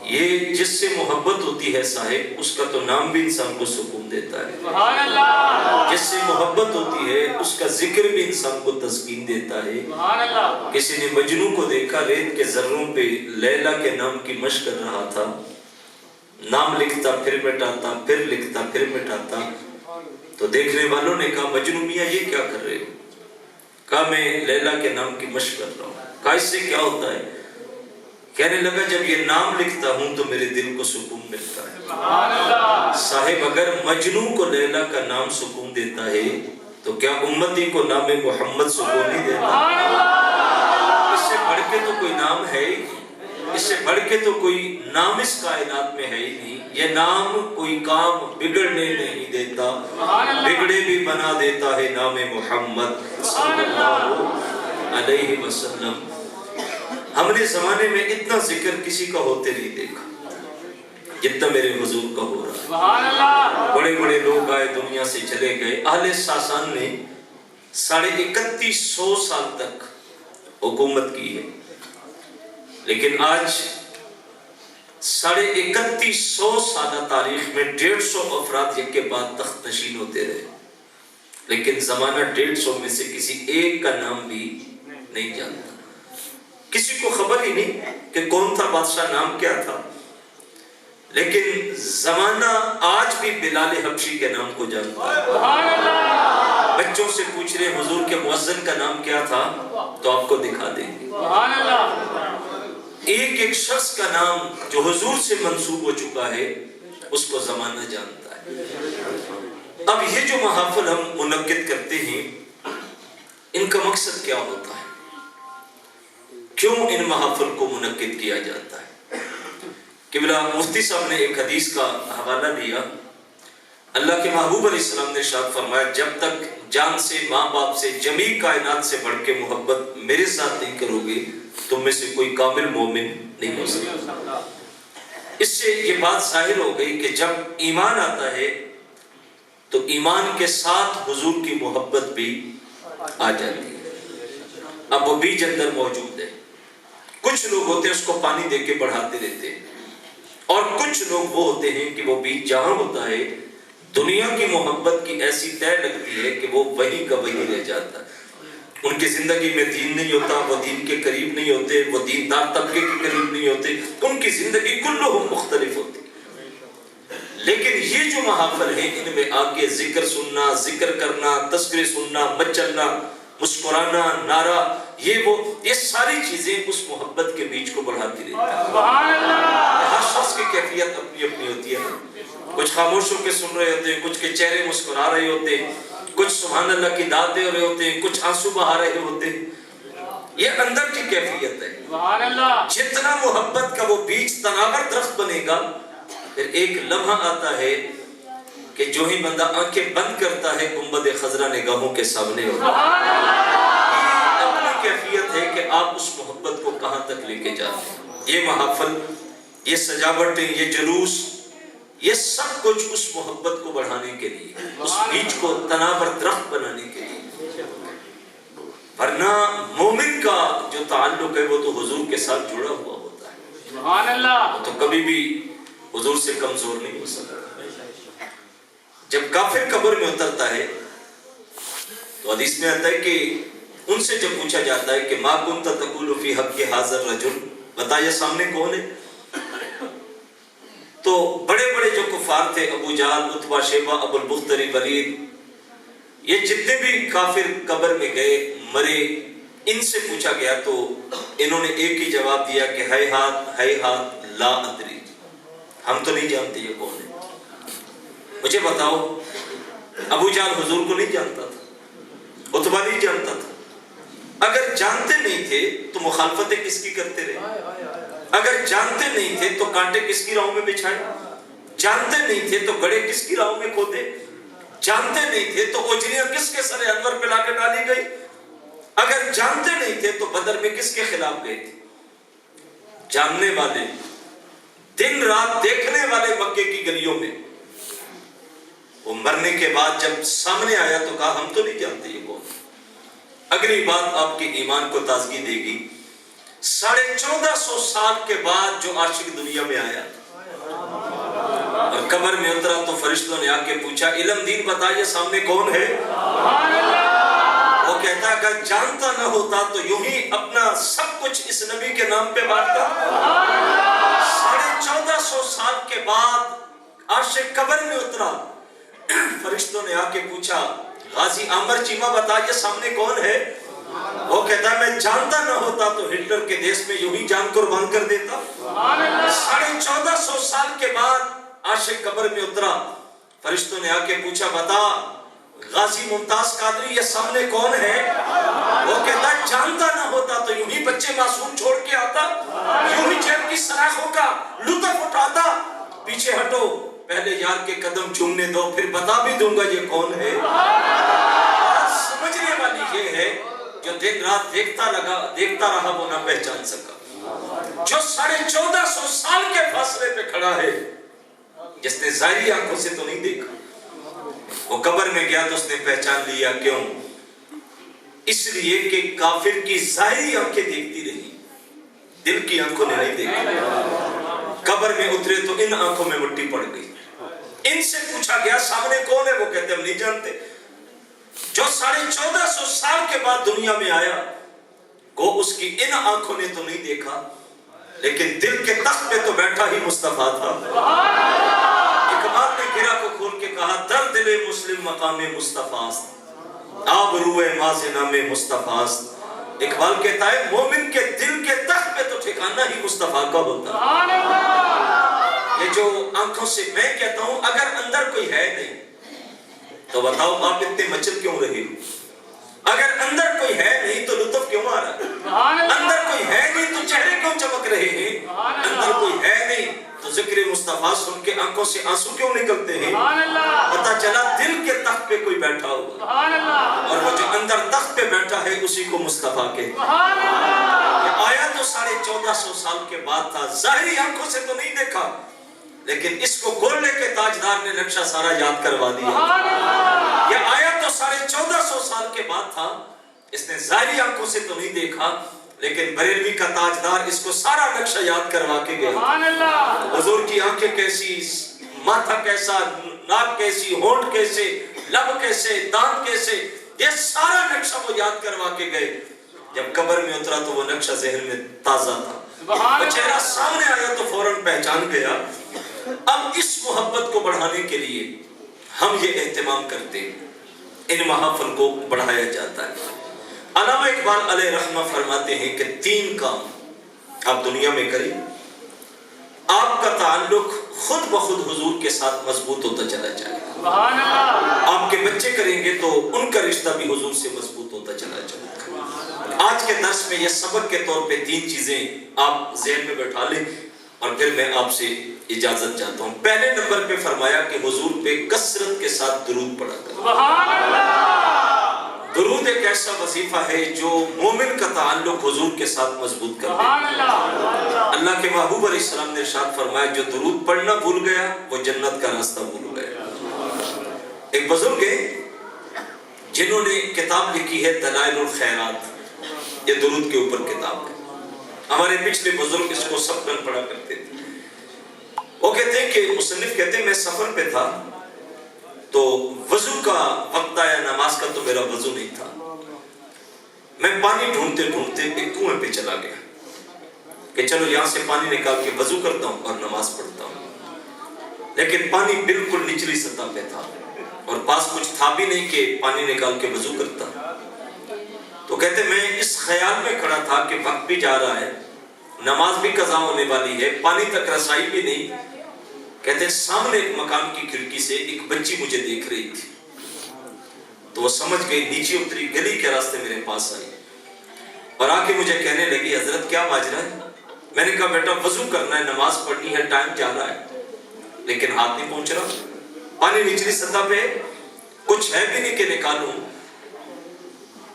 یہ جس سے محبت ہوتی ہے صاحب، اس کا تو نام بھی انسان کو سکون دیتا ہے۔ جس سے محبت ہوتی ہے اس کا ذکر بھی انسان کو تسکین دیتا ہے۔ کسی نے مجنوں کو دیکھا ریت کے ذروں پہ لیلا کے نام کی مشق کر رہا تھا، نام لکھتا پھر مٹاتا، پھر لکھتا پھر مٹاتا، تو دیکھنے والوں نے کہا مجنوں میاں یہ کیا کر رہے ہو؟ کہا میں لیلا کے نام کی مشق کر رہا ہوں۔ کہا اس سے کیا ہوتا ہے؟ کہنے لگا جب یہ نام لکھتا ہوں تو میرے دل کو سکون ملتا ہے۔ صاحب اگر مجنوں کو لیلا کا نام سکون دیتا ہے تو کیا امتی کو نام محمد سکون نہیں دیتا؟ اس سے بڑھ کے تو کوئی نام ہے ہی نہیں، اس سے بڑھ کے تو کوئی نام اس کائنات میں ہے ہی نہیں۔ یہ نام کوئی کام بگڑنے نہیں دیتا، بگڑے بھی بنا دیتا ہے نام محمد صلی اللہ علیہ وسلم۔ ہم نے زمانے میں اتنا ذکر کسی کا ہوتے نہیں دیکھا جتنا میرے حضور کا ہو رہا ہے۔ بڑے بڑے لوگ آئے دنیا سے چلے گئے۔ اہل ساسان نے 3150 سال تک حکومت کی ہے، لیکن آج 3150 سالہ تاریخ میں 150 افراد یک کے بعد تخت نشین ہوتے رہے، لیکن زمانہ 150 میں سے کسی ایک کا نام بھی نہیں جانتا۔ کسی کو خبر ہی نہیں کہ کون تھا بادشاہ، نام کیا تھا۔ لیکن زمانہ آج بھی بلال حبشی کے نام کو جانتا ہے۔ بچوں سے پوچھ رہے حضور کے مؤذن کا نام کیا تھا تو آپ کو دکھا دیں گے۔ ایک ایک شخص کا نام جو حضور سے منسوب ہو چکا ہے اس کو زمانہ جانتا ہے۔ اب یہ جو محافل ہم منعقد کرتے ہیں ان کا مقصد کیا ہوتا ہے؟ کیوں ان محافل کو منعقد کیا جاتا ہے؟ قبلہ مفتی صاحب نے ایک حدیث کا حوالہ دیا۔ اللہ کے محبوب علیہ السلام نے ارشاد فرمایا جب تک جان سے، ماں باپ سے، جمیع کائنات سے بڑھ کے محبت میرے ساتھ نہیں کرو گے تم میں سے کوئی کامل مومن نہیں ہو سکتا۔ اس سے یہ بات ظاہر ہو گئی کہ جب ایمان آتا ہے تو ایمان کے ساتھ حضور کی محبت بھی آ جاتی ہے۔ اب وہ بیج اندر موجود ہے۔ کچھ لوگ ہوتے ہیں اس کو پانی دے کے بڑھاتے رہتے ہیں، اور کچھ لوگ وہ ہوتے ہیں کہ وہ بیج جہاں ہوتا ہے دنیا کی محبت کی ایسی طے لگتی ہے کہ وہ وہی کا وہی رہ جاتا ہے۔ ان کی زندگی میں دین نہیں ہوتا، وہ دین کے قریب نہیں ہوتے، وہ دیندار طبقے کے قریب نہیں ہوتے، ان کی زندگی کلہم مختلف ہوتی۔ لیکن یہ جو محافل ہیں ان میں آ کے ذکر سننا، ذکر کرنا، تذکرے سننا، مچلنا، مسکرانا، نعرہ، یہ ساری چیزیں اس محبت کے بیچ کو بڑھاتی رہتی ہیں۔ ہر شخص کی کیفیت اپنی اپنی ہوتی ہے۔ کچھ خاموش ہو کے سن رہے ہوتے ہیں، کچھ کے چہرے مسکرا رہے ہوتے ہیں، کچھ سبحان اللہ کی داد دے رہے ہوتے ہیں، کچھ آنسو بہا رہے ہوتے ہیں۔ یہ اندر کی کیفیت ہے۔ جتنا محبت کا وہ بیج تناور درخت بنے گا، پھر ایک لمحہ آتا ہے کہ جو ہی بندہ آنکھیں بند کرتا ہے گنبد خضرا نگاہوں کے سامنے ہوتا ہے۔ یہ اپنی کیفیت ہے کہ آپ اس محبت کو کہاں تک لے کے جاتے ہیں۔ یہ محافل، یہ سجاوٹیں، یہ جلوس، یہ سب کچھ اس محبت کو بڑھانے کے لیے، اس بیج کو تناور درخت بنانے کے لیے۔ ورنہ مومن کا جو تعلق ہے وہ تو حضور کے ساتھ جڑا ہوا ہوتا ہے، سبحان اللہ، وہ تو کبھی بھی حضور سے کمزور نہیں ہو سکتا۔ جب کافر قبر میں اترتا ہے تو حدیث میں آتا ہے کہ ان سے جب پوچھا جاتا ہے کہ ما کنت تقول فی حق ھذا الرجل، بتائیے سامنے کون ہے؟ تو بڑے بڑے جو کفار تھے، ابو جہل، عتبہ، شیبہ، ابو البختری، ولید، یہ جتنے بھی کافر قبر میں گئے مرے، ان سے پوچھا گیا تو انہوں نے ایک ہی جواب دیا کہ ہیہات لا ادری، ہم تو نہیں جانتے یہ کون ہے۔ مجھے بتاؤ، ابو جہل حضور کو نہیں جانتا تھا، عتبہ نہیں جانتا تھا۔ اگر جانتے نہیں تھے تو مخالفتیں کس کی کرتے رہے؟ اگر جانتے نہیں تھے تو کانٹے کس کی راہوں میں بچھائے؟ جانتے نہیں تھے تو گڑے کس کی راہوں میں کھودے؟ جانتے نہیں تھے تو اجریاں کس کے سر انور پہ لا کے ڈالی گئی؟ اگر جانتے نہیں تھے تو بدر میں کس کے خلاف گئے تھے؟ جاننے والے، دن رات دیکھنے والے مکے کی گلیوں میں، وہ مرنے کے بعد جب سامنے آیا تو کہا ہم تو نہیں جانتے یہ کون۔ اگلی بات آپ کے ایمان کو تازگی دے گی، 1450 سال کے بعد جو عاشق دنیا میں آیا اور قبر میں اترا تو فرشتوں نے آ کے پوچھا علم دین بتائیے سامنے کون ہے؟ وہ کہتا اگر جانتا نہ ہوتا تو یوں ہی اپنا سب کچھ اس نبی کے نام پہ بانٹتا۔ 1450 سال کے بعد عاشق قبر میں اترا، فرشتوں نے آ کے پوچھا غازی عامر چیمہ بتائیے سامنے کون ہے؟ وہ کہتا ہے میں جانتا نہ ہوتا تو ہٹلر کے دیش میں یوں ہی جان قربان کر دیتا۔ 1450 سال کے بعد عاشق قبر میں اترا، فرشتوں نے آ کے پوچھا بتا غازی ممتاز قادری یہ سامنے کون ہے؟ وہ کہتا ہے جانتا نہ ہوتا تو یوں ہی بچے معصوم چھوڑ کے آتا، یوں ہی جیب کی سلاخوں کا لطف اٹھاتا۔ پیچھے ہٹو، پہلے یار کے قدم چومنے دو، پھر بتا بھی دوں گا یہ کون ہے۔ سمجھنے والی یہ ہے جو دن رات دیکھتا رہا وہ نہ پہچان سکا، جو 1450 سال کے فاصلے پہ کھڑا ہے، جس نے ظاہری آنکھوں سے تو نہیں دیکھا، وہ قبر میں گیا تو اس نے پہچان لیا۔ کیوں؟ اس لیے کہ کافر کی ظاہری آنکھیں دیکھتی رہی، دل کی آنکھوں نے نہیں دیکھا۔ قبر میں اترے تو ان آنکھوں میں مٹی پڑ گئی۔ ان سے پوچھا گیا سامنے کون ہے؟ وہ کہتے ہم نہیں جانتے۔ جو 1450 سال کے بعد دنیا میں آیا، وہ اس کی ان آنکھوں نے تو نہیں دیکھا، لیکن دل کے تخت پہ تو بیٹھا ہی مصطفیٰ تھا۔ اقبال نے گرہ کو کھول کے کہا در دل مسلم مقام مصطفیٰ است، آب روئے ماز نام مصطفیٰ است۔ اقبال کہتا ہے مومن کے دل کے تخت پہ تو ٹھکانہ ہی مصطفیٰ کا ہوتا ہے۔ یہ جو آنکھوں سے میں کہتا ہوں اگر اندر کوئی ہے نہیں تو بتاؤ آپ اتنے مچل کیوں رہے ہو؟ اگر اندر کوئی ہے نہیں تو لطف کیوں آ رہا ہے؟ اندر کوئی ہے نہیں تو چہرے کیوں چمک رہے ہیں؟ اندر کوئی ہے نہیں تو ذکر مصطفیٰ سن کے آنکھوں سے آنسو کیوں نکلتے ہیں؟ پتہ چلا دل کے تخت پہ کوئی بیٹھا ہوا، اور وہ جو اندر تخت پہ بیٹھا ہے اسی کو مصطفیٰ کہتے ہیں۔ یہ آیا تو 1450 سال کے بعد تھا، ظاہری آنکھوں سے تو نہیں دیکھا، لیکن اس کو گولڈے کے تاجدار نے نقشہ سارا یاد کروا دیا۔ یہ آیا تو 1450 سال کے بعد تھا، اس نے ظاہری آنکھوں سے تو نہیں دیکھا، لیکن بریلوی کا تاجدار اس کو سارا نقشہ یاد کروا کے گیا۔ حضور کی آنکھیں کیسی، ماتھا کیسا، ناک کیسی، ہونٹ کیسے، لب کیسے، دانت کیسے، یہ سارا نقشہ وہ یاد کروا کے گئے۔ جب قبر میں اترا تو وہ نقشہ ذہن میں تازہ تھا، وہ چہرہ سامنے آیا تو فوراً پہچان گیا۔ اب اس محبت کو بڑھانے کے لیے ہم یہ اہتمام کرتے ہیں، ان محافل کو بڑھایا جاتا ہے۔ علامہ اقبال علیہ رحمہ فرماتے ہیں کہ 3 کام آپ دنیا میں کریں، آپ کا تعلق خود بخود حضور کے ساتھ مضبوط ہوتا چلا جائے گا۔ آپ کے بچے کریں گے تو ان کا رشتہ بھی حضور سے مضبوط ہوتا چلا جائے گا۔ آج کے درس میں یہ سبق کے طور پہ 3 چیزیں آپ ذہن میں بٹھا لیں، اور پھر میں آپ سے اجازت چاہتا ہوں۔ پہلے نمبر پہ فرمایا کہ حضور پہ کثرت کے ساتھ درود پڑھا کریں۔ درود ایک ایسا وظیفہ ہے جو مومن کا تعلق حضور کے ساتھ مضبوط کرتا ہے۔ اللہ کے محبوب علیہ السلام نے ارشاد فرمایا جو درود پڑھنا بھول گیا وہ جنت کا راستہ بھول گیا۔ ایک بزرگ ہے جنہوں نے کتاب لکھی ہے دلائل الخیرات، یہ درود کے اوپر کتاب ہے۔ ہمارے پچھلے بزرگ اس کو سبقاً پڑھا کرتے تھے۔ وہ کہتے ہیں کہ مصنف کہتے ہیں میں سفر پہ تھا تو وضو کا وقت آیا، نماز کا تو میرا وضو نہیں تھا، میں پانی ڈھونڈتے ڈھونڈتے ایک کنویں پہ چلا گیا کہ چلو یہاں سے پانی نکال کے وضو کرتا ہوں اور نماز پڑھتا ہوں، لیکن پانی بالکل نچلی سطح پہ تھا اور پاس کچھ تھا بھی نہیں کہ پانی نکال کے وضو کرتا۔ تو کہتے میں اس خیال میں کھڑا تھا کہ وقت بھی جا رہا ہے، نماز بھی قضا ہونے والی ہے، پانی تک رسائی بھی نہیں۔ کہتے ہیں سامنے ایک مکان کی کھڑکی سے ایک بچی مجھے دیکھ رہی تھی، تو وہ سمجھ گئی، نیچے اتری، گلی کے راستے میرے پاس آئی اور آ کے مجھے کہنے لگی حضرت کیا ماجرا ہے؟ میں نے کہا بیٹا وضو کرنا ہے، نماز پڑھنی ہے، ٹائم جا رہا ہے، لیکن ہاتھ نہیں پہنچ رہا، پانی نچلی سطح پہ کچھ ہے بھی نہیں کہ نکالوں۔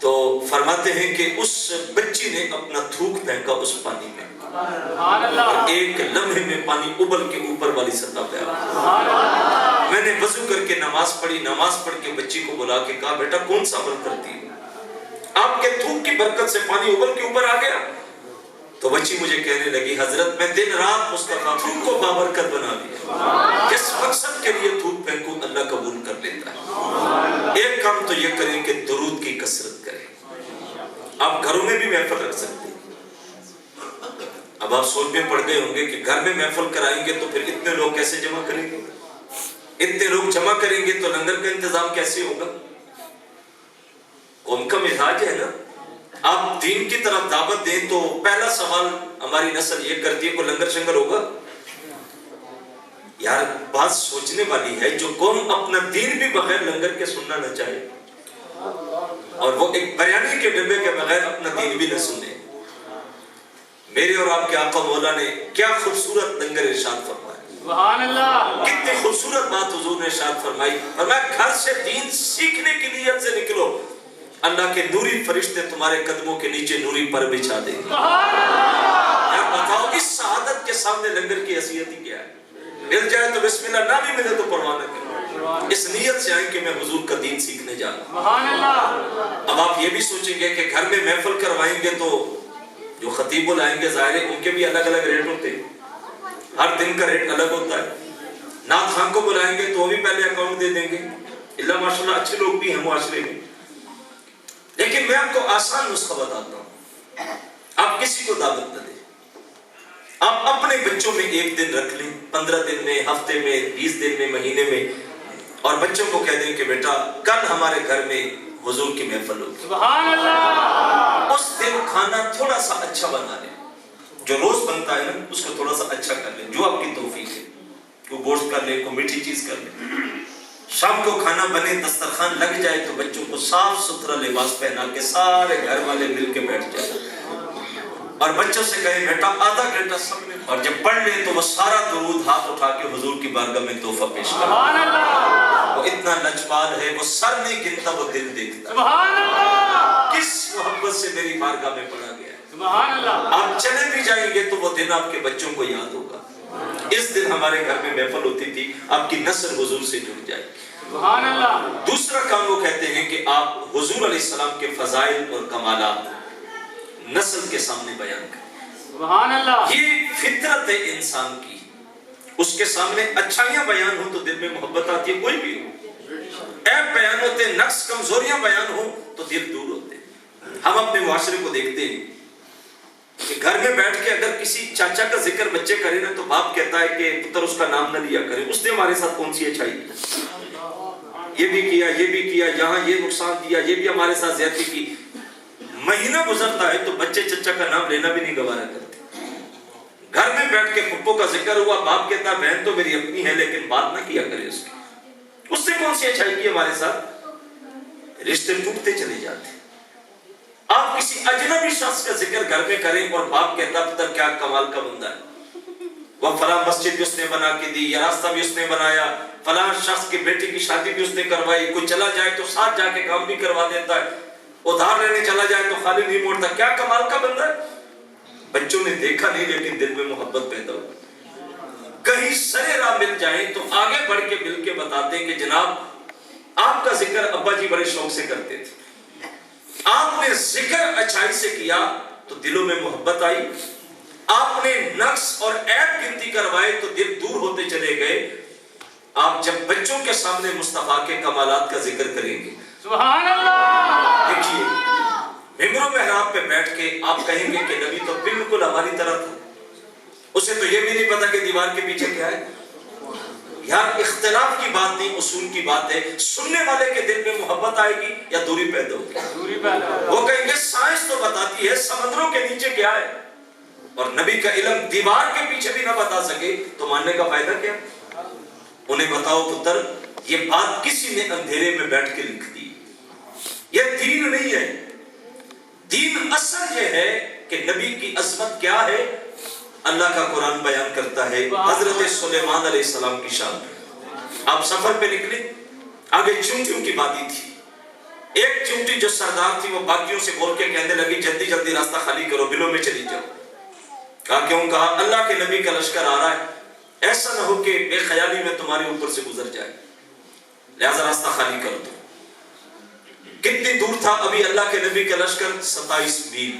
تو فرماتے ہیں کہ اس بچی نے اپنا تھوک پھینکا اس پانی میں، اور ایک لمحے میں پانی ابل کے اوپر والی سطح پہ آیا۔ میں نے وضو کر کے نماز پڑھی، نماز پڑھ کے بچی کو بلا کے کہا بیٹا کون سا عمل کرتی ہے؟ آپ کے تھوک کی برکت سے پانی ابل کے اوپر آ گیا۔ تو بچی مجھے کہنے لگی حضرت میں دن رات مصطفیٰ تھوک کو بابرکت بنا دیا، جس مقصد کے لیے تھوک پھینکوں اللہ قبول کر لیتا ہے۔ ایک کام تو یہ کریں کہ درود کی کثرت کریں۔ آپ گھروں میں بھی محفل رکھ سکتے ہیں۔ اب آپ سوچ میں پڑ گئے ہوں گے کہ گھر میں محفل کرائیں گے تو پھر اتنے لوگ کیسے جمع کریں گے؟ اتنے لوگ جمع کریں گے تو لنگر کا انتظام کیسے ہوگا؟ قوم کا مزاج ہے نا، آپ دین کی طرف دعوت دیں تو پہلا سوال ہماری نسل یہ کرتی ہے کوئی لنگر شنگر ہوگا؟ یار بات سوچنے والی ہے، جو قوم اپنا دین بھی بغیر لنگر کے سننا نہ چاہے اور وہ ایک بریانی کے ڈبے کے بغیر اپنا دین بھی نہ سنے۔ میرے اور آپ کے آقا مولا نے کیا خوبصورت لنگر ارشاد فرمایا، سبحان اللہ، کتنی خوبصورت بات حضور نے ارشاد فرمائی، فرمایا گھر سے دین سیکھنے کی نیت سے نکلو، اللہ کے نوری فرشتے تمہارے قدموں کے نیچے نوری پر بچھا دیں گے۔ یار بتاؤ اس سعادت کے سامنے لنگر کی حیثیت ہی کیا ہے؟ مل جائے تو بسم اللہ، نہ بھی ملے تو پرواہ نہ کریں، اس نیت سے آئیں کہ میں حضور کا دین سیکھنے جا رہا ہوں۔ اب آپ یہ بھی سوچیں گے کہ گھر میں محفل کروائیں گے تو جو خطیب لائیں گے ظاہر ہے ان کے بھی الگ الگ ریٹ ہوتے ہیں، ہر دن کا ریٹ الگ ہوتا ہے۔ نعت خان کو بلائیں گے تو وہ بھی پہلے اکاؤنٹ دے دیں گے، اللہ ماشاءاللہ اچھے لوگ بھی ہیں معاشرے میں، لیکن میں آپ کو آسان نسخہ بتاتا ہوں، آپ کسی کو دعوت نہ دیں، آپ اپنے بچوں میں ایک دن رکھ لیں، 15 دن میں، ہفتے میں، 20 دن میں، مہینے میں، اور بچوں کو کہہ دیں کہ بیٹا کل ہمارے گھر میں حضور کی محفل ہوگی،
سبحان اللہ،
اس دن کھانا تھوڑا سا اچھا بنا لیں، جو روز بنتا ہے نا اس کو تھوڑا سا اچھا کر لیں، جو آپ کی توفیق ہے، کوئی گوشت کر لیں، کوئی میٹھی چیز کر لیں۔ شام کو کھانا بنے، دسترخوان لگ جائے تو بچوں کو صاف ستھرا لباس پہنا کے سارے گھر والے مل کے بیٹھ جائیں، اور بچوں سے کہیں بیٹا آدھا گھنٹہ سب نے، اور جب پڑھ لیں تو وہ سارا درود ہاتھ اٹھا کے حضور کی بارگاہ میں تحفہ پیش کریں۔
سبحان اللہ،
وہ اتنا لجپال ہے، وہ سر نہیں گنتا، وہ دل دیکھتا،
سبحان اللہ،
کس محبت سے میری بارگاہ میں پڑھا گیا ہے۔
سبحان اللہ،
آپ چلے بھی جائیں گے تو وہ دن آپ کے بچوں کو یاد ہوگا، اس دن ہمارے گھر میں محفل ہوتی تھی، آپ کی نسل حضور سے جڑ جائے۔
سبحان اللہ،
دوسرا کام وہ کہتے ہیں کہ آپ حضور علیہ السلام کے فضائل اور کمالات نسل کے سامنے بیان کریں۔
سبحان اللہ،
یہ فطرت ہے انسان کی، اس کے سامنے اچھائیاں بیان ہوں تو دل میں محبت آتی ہے، کوئی بھی ہو، عیب بیان ہوتے ہیں، نقص کمزوریاں بیان ہوں تو دل دور ہوتے ہیں۔ ہم اپنے معاشرے کو دیکھتے ہیں کہ گھر میں بیٹھ کے اگر کسی چاچا کا ذکر بچے کرے نا تو باپ کہتا ہے کہ پتر اس کا نام نہ لیا کرے، اس نے ہمارے ساتھ کون سی اچھائی کی، یہ بھی کیا، یہ بھی کیا، یہاں یہ نقصان دیا، یہ بھی ہمارے ساتھ زیادتی کی۔ مہینہ گزرتا ہے تو بچے چچا کا نام لینا بھی نہیں گوارا کرتے۔ گھر میں بیٹھ کے پھپھو کا ذکر ہوا، باپ کہتا ہے بہن تو میری اپنی ہے لیکن بات نہ کیا کرے اس کی، اس سے کون سی اچھائی کی ہمارے ساتھ، رشتے ٹوٹتے چلے جاتے۔ آپ کسی اجنبی شخص کا ذکر گھر میں کریں اور باپ کہتا پتر کیا کمال کا بندہ ہے، وہ فلاں مسجد بھی اس نے بنا کے دی، یہ راستہ بھی اس نے بنایا، فلاں شخص کی بیٹی کی شادی بھی اس نے کروائی، کوئی چلا جائے تو ساتھ جا کے کام بھی کروا دیتا ہے، ادھار لینے چلا جائے تو خالی نہیں موڑتا، کیا کمال کا بندہ ہے۔ بچوں نے دیکھا نہیں لیکن دل میں محبت پیدا ہو، کہیں سرے راہ مل جائیں تو آگے بڑھ کے مل کے بتاتے ہیں کہ جناب آپ کا ذکر ابا جی بڑے شوق سے کرتے تھے، آپ نے ذکر اچھائی سے کیا تو دلوں میں محبت آئی، آپ نے نقص اور عیب گنتی کروائے تو دل دور ہوتے چلے گئے۔ آپ جب بچوں کے سامنے مصطفیٰ کے کمالات کا ذکر کریں گے،
سبحان اللہ،
دیکھیے ممبر و محراب پہ بیٹھ کے آپ کہیں گے کہ نبی تو بالکل ہماری طرح تھا، اسے تو یہ بھی نہیں پتا کہ دیوار کے پیچھے کیا ہے۔ یار اختلاف کی بات نہیں، اصول کی بات ہے، سننے والے کے دل میں محبت آئے گی یا دوری پیدا ہوگی؟
دوری پیدا ہوگی۔
وہ کہیں گے سائنس تو بتاتی ہے سمندروں کے نیچے کیا ہے، اور نبی کا علم دیوار کے پیچھے بھی نہ بتا سکے تو ماننے کا فائدہ کیا؟ انہیں بتاؤ پتر یہ بات کسی نے اندھیرے میں بیٹھ کے لکھ دی، یہ دین نہیں ہے۔ دین اصل یہ ہے کہ نبی کی عظمت کیا ہے، اللہ کا قرآن بیان کرتا ہے حضرت سلیمان علیہ السلام کی شان۔ آپ سفر پہ نکلے، آگے چونٹیوں کی وادی تھی، ایک چونٹی جو سردار تھی وہ باقیوں سے بول کے کہنے لگی جلدی جلدی راستہ خالی کرو، بلوں میں چلی جاؤ۔ کہا کیوں؟ کہا اللہ کے نبی کا لشکر آ رہا ہے، ایسا نہ ہو کہ بے خیالی میں تمہارے اوپر سے گزر جائے، لہذا راستہ خالی کر دو۔ کتنی دور تھا ابھی اللہ کے نبی کا لشکر؟ 27 میل۔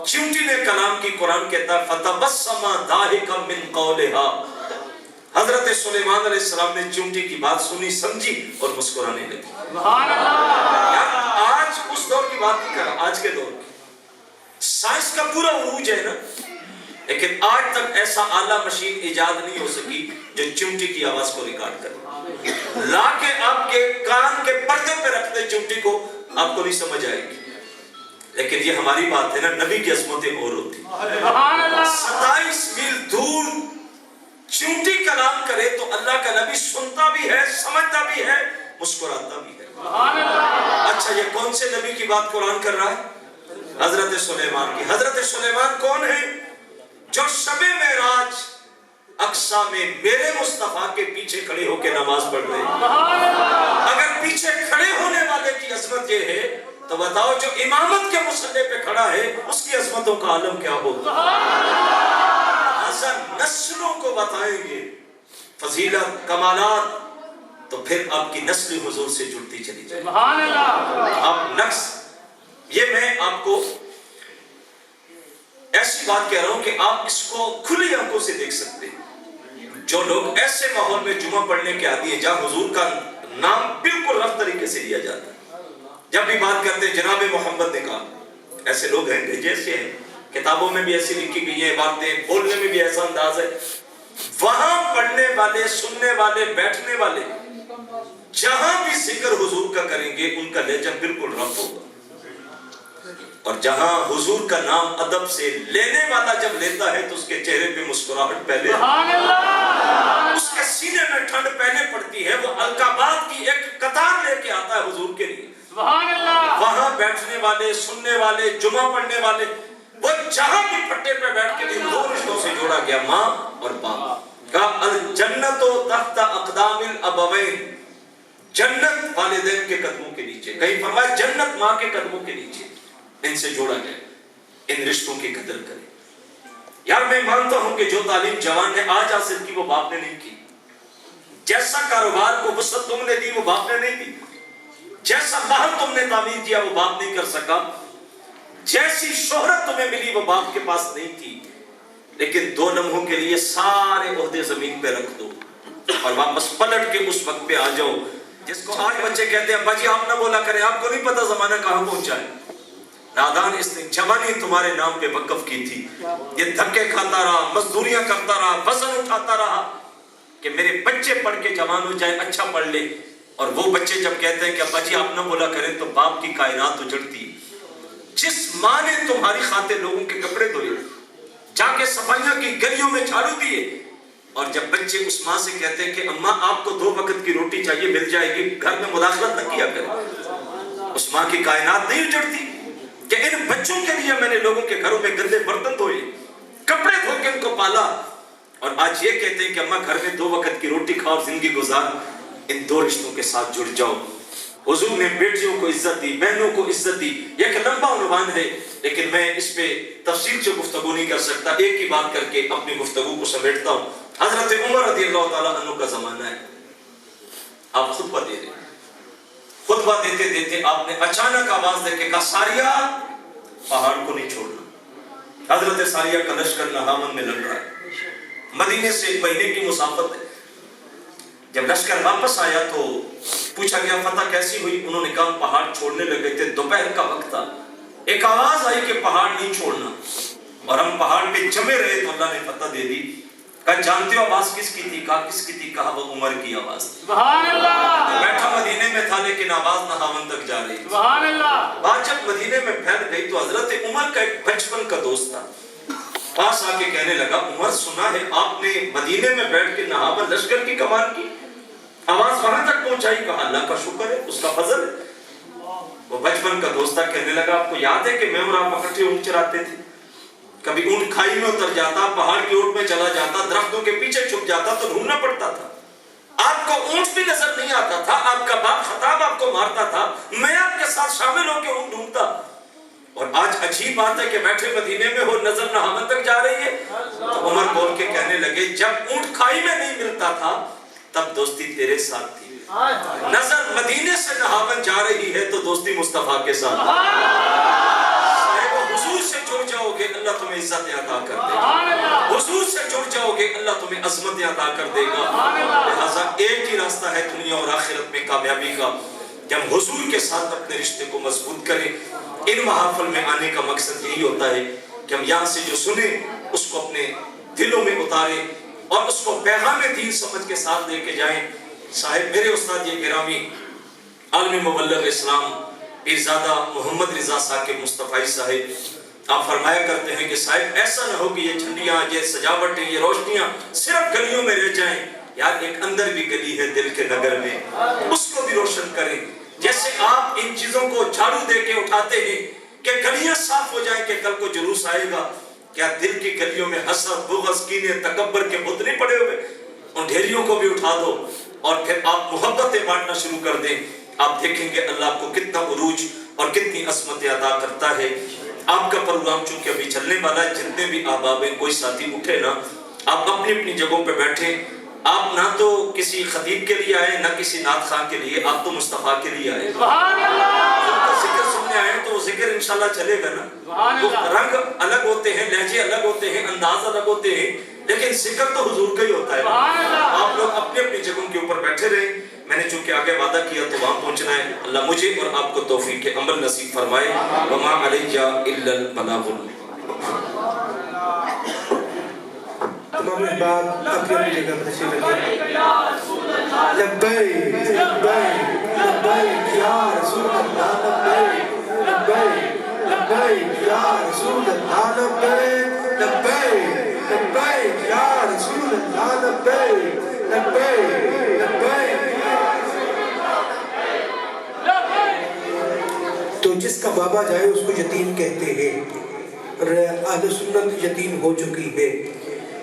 چونٹی نے کلام کی، قرآن کہتا ہے فَتَبَسَّمَ ضَاحِكًا مِنْ قَوْلِهَا، حضرت سلیمان علیہ السلام نے چونٹی کی بات سنی، سمجھی اور مسکرانے لگی۔
سبحان اللہ،
یار آج اس دور کی بات نہیں کر رہا، آج کے دور کی سائنس کا پورا عروج ہے نا، لیکن آج تک ایسا اعلیٰ مشین ایجاد نہیں ہو سکی جو چونٹی کی آواز کو ریکارڈ کرے، لا کے آپ کے کان کے پردے پہ رکھ دے چونٹی کو، آپ کو نہیں سمجھ آئے گی۔ لیکن یہ ہماری بات ہے نا، نبی کی عظمتیں اور ہوتی،
سبحان اللہ،
27 میل دور چونٹی کلام کرے تو اللہ کا نبی سنتا بھی ہے، سمجھتا بھی ہے، مسکراتا بھی ہے۔
سبحان اللہ،
اچھا یہ کون سے نبی کی بات قرآن کر رہا ہے؟ حضرت سلیمان کی۔ حضرت سلیمان کون ہے؟ جو شب معراج اقصیٰ میں میرے مصطفیٰ کے پیچھے کھڑے ہو کے نماز پڑھ رہے ہیں۔
سبحان اللہ،
اگر پیچھے کھڑے ہونے والے کی عظمت یہ ہے تو بتاؤ جو امامت کے مصلی پہ کھڑا ہے اس کی عظمتوں کا عالم کیا ہوگا؟ حسن نسلوں کو بتائیں گے فضیلت کمالات تو پھر آپ کی نسل حضور سے جڑتی چلی جائے۔
سبحان اللہ،
آپ نقص، یہ میں آپ کو ایسی بات کہہ رہا ہوں کہ آپ اس کو کھلی آنکھوں سے دیکھ سکتے ہیں۔ جو لوگ ایسے ماحول میں جمعہ پڑھنے کے عادی ہیں جہاں حضور کا نام بالکل رف طریقے سے لیا جاتا ہے، جب بھی بات کرتے ہیں جناب محمد نے کہا، ایسے لوگ ہیں کہ جیسے ہیں کتابوں میں بھی ایسی لکھی گئی ہیں باتیں، بولنے میں بھی ایسا انداز ہے. وہاں پڑھنے والے، سننے والے، بیٹھنے والے جہاں بھی ذکر حضور کا کریں گے ان کا لہجہ بالکل رفع ہوگا. اور جہاں حضور کا نام ادب سے لینے والا جب لیتا ہے تو اس کے چہرے پہ مسکراہٹ پہلے، اس کے سینے میں ٹھنڈ پہلے پڑتی ہے. وہ القابات کی ایک قطار لے کے آتا ہے حضور کے لیے. وہاں بیٹھنے والے، سننے والے، جمعہ پڑھنے والے، وہ جہاں بھی پٹے پہ بیٹھ کے ان دو رشتوں سے جوڑا گیا، ماں اور باپ کا. الجنت تحت اقدام الابوین، جنت والدین کے قدموں کے نیچے. کہیں فرمایا جنت ماں کے قدموں کے نیچے. ان سے جوڑا گیا. ان رشتوں کی قدر کریں. یار میں مانتا ہوں کہ جو تعلیم جوان نے آج حاصل کی وہ باپ نے نہیں کی. جیسا کاروبار کو وسعت تم نے دی وہ باپ نے نہیں دی. جیسا محل تم نے تعمیر کیا وہ باپ نہیں کر سکا. جیسی شہرت تمہیں ملی وہ باپ کے پاس نہیں تھی. لیکن 2 لمحوں کے لیے سارے عہدے زمین پہ رکھ دو اور واپس پلٹ کے اس وقت پہ آ جاؤ جس کو آج بچے کہتے ہیں ابا جی آپ نہ بولا کریں، آپ کو نہیں پتا زمانہ کہاں پہنچا ہے. نادان اس نے جوانی تمہارے نام پہ وقف کی تھی. یہ دھکے کھاتا رہا، مزدوریاں کرتا رہا، وزن اٹھاتا رہا کہ میرے بچے پڑھ کے جوان ہو جائیں، اچھا پڑھ لے. اور وہ بچے جب کہتے ہیں کہ ابا جی آپ نہ بولا کریں تو باپ کی کائنات اجڑتی. جس ماں نے تمہاری خاطر لوگوں کے کپڑے دھوئے، جا کے صفائیاں کی گلیوں میں جھاڑو دیے، اور جب بچے اس ماں سے کہتے ہیں کہ اماں آپ کو 2 وقت کی روٹی چاہیے مل جائے گی، گھر میں مداخلت نہ کیا کریں، اس ماں کی کائنات نہیں اجڑتی کہ ان بچوں کے لیے میں نے لوگوں کے گھروں میں گندے برتن دھوئے، کپڑے دھو کے ان کو پالا. اور آج یہ کہتے ہیں کہ اماں گھر میں 2 وقت کی روٹی کھاؤ اور زندگی گزار. ان 2 رشتوں کے ساتھ جڑ جاؤ. حضور نے بیٹیوں کو عزت دی، بہنوں کو عزت دی. یہ ایک لمبا عنوان ہے لیکن میں اس پہ تفصیل سے گفتگو نہیں کر سکتا. ایک ہی بات کر کے اپنی گفتگو کو سمیٹتا ہوں. حضرت عمر رضی اللہ تعالیٰ عنہ کا زمانہ ہے. آپ خطبہ دے رہے ہیں. خطبہ دیتے دیتے آپ نے اچانک آواز دے کے کہا ساریہ پہاڑ کو نہیں چھوڑنا. حضرت ساریہ کا لشکر نہاون میں لڑ رہا ہے. مدینے سے 1 مہینے کی مسافت ہے. جب لشکر واپس آیا تو پوچھا گیا فتح کیسی ہوئی؟ انہوں نے کہا پہاڑ چھوڑنے لگے تھے، دوپہر کا وقت تھا، ایک آواز آئی کہ پہاڑ نہیں چھوڑنا، اور ہم پہاڑ پہ جمے رہے تو اللہ نے فتح دے دی. کہا جانتے ہو آواز کس کی تھی؟ کہا کس کی تھی؟ کہا وہ عمر کی آواز تھی.
سبحان اللہ.
بیٹھا مدینے میں تھا لیکن آواز نہاون تک جا رہی.
سبحان اللہ.
بات جب مدینے میں پھیل گئی تو حضرت عمر کا ایک بچپن کا دوست تھا، پاس آ کے کہنے لگا عمر سنا ہے آپ نے مدینے میں بیٹھ کے نہاون لشکر کی کمان کی، آواز وہاں تک پہنچائی. کہا اللہ کا شکر ہے، اس کا فضل ہے. وہ بچپن کا دوست تھا. کہنے لگا آپ کو یاد ہے کہ میں اور آپ اکٹھے اونٹ چراتے تھے؟ کبھی اونٹ کھائی میں اتر جاتا، پہاڑ کی اوٹ میں چلا جاتا، درختوں کے پیچھے چھپ جاتا تو ڈھونڈنا پڑتا تھا. آپ کو اونٹ بھی نظر نہیں آتا تھا، آپ کا باپ خطاب آپ کو مارتا تھا، میں آپ کے ساتھ شامل ہو کے اونٹ ڈھونڈتا. اور آج عجیب بات ہے کہ بیٹھے مدینے میں ہو، نظر نہاون تک جا رہی ہے. تو عمر بول کے کہنے لگے جب اونٹ کھائی میں نہیں ملتا تھا تب دوستی تیرے ساتھ تھی، نظر مدینے سے نہاون جا رہی ہے تو دوستی مصطفیٰ کے ساتھ. حضور سے جڑ جاؤ گے اللہ تمہیں عزت عطا کر دے گا. حضور سے جڑ جاؤ گے اللہ تمہیں عظمت عطا کر دے گا. لہذا ایک ہی راستہ ہے دنیا اور آخرت میں کامیابی کا کہ ہم حضور کے ساتھ اپنے رشتے کو مضبوط کریں. ان محافل میں آنے کا مقصد یہی ہوتا ہے کہ ہم یہاں سے جو سنیں اس کو اپنے دلوں میں اتاریں اور اس کو پیغام دین سمجھ کے ساتھ لے کے جائیں. صاحب میرے استاد یہ گرامی عالم مبلغ اسلام پیرزادہ محمد رضا ثاقب مصطفی صاحب آپ فرمایا کرتے ہیں کہ صاحب ایسا نہ ہو کہ یہ جھنڈیاں، یہ سجاوٹیں، یہ روشنیاں صرف گلیوں میں رہ جائیں. یار ایک اندر بھی گلی ہے دل کے نگر میں، اس کو بھی روشن کریں. جیسے آپ ان چیزوں کو جھاڑو دے کے اٹھاتے ہیں کہ گلیاں صاف ہو جائیں کہ کل کو جلوس آئے گا. کیا دل کی گلیوں میں حسد، بغض، کینے، تکبر کے بت نہیں پڑے ہوئے؟ ان ڈھیریوں کو بھی اٹھا دو اور پھر آپ محبتیں بانٹنا شروع کر دیں. آپ دیکھیں گے اللہ آپ کو کتنا عروج اور کتنی عظمت عطا کرتا ہے. آپ کا پروگرام چونکہ ابھی چلنے والا ہے، جتنے بھی احباب ہیں کوئی ساتھی اٹھے نا، آپ اپنی اپنی جگہوں پہ بیٹھیں. آپ نہ تو کسی خطیب کے لیے آئے نہ کسی نعت خواں کے لیے، آپ تو مصطفیٰ کے لیے آئے.
سبحان اللہ.
ذکر سننے آئے تو وہ ذکر انشاءاللہ چلے گا نا. رنگ الگ ہوتے ہیں، لہجے الگ ہوتے ہیں، انداز الگ ہوتے ہیں، لیکن ذکر تو حضور کا ہی ہوتا ہے. آپ لوگ اپنے اپنی جگہوں کے اوپر بیٹھے رہیں. میں نے چونکہ آگے وعدہ کیا تو وہاں پہنچنا ہے. اللہ مجھے اور آپ کو توفیق عمل نصیب فرمائے. وما علیہ الا البلاغ.
تمام احباب اپنی اپنی جگہ پر تشریف رکھیں. لبیک لبیک لبیک یا رسول اللہ لبیک لبیک لبیک یا رسول اللہ لبیک لبیک لبیک یا رسول اللہ لبیک لبیک لبیک. تو جس کا بابا جائے اس کو یتیم کہتے ہیں. اہل سنت یتیم ہو چکی ہے.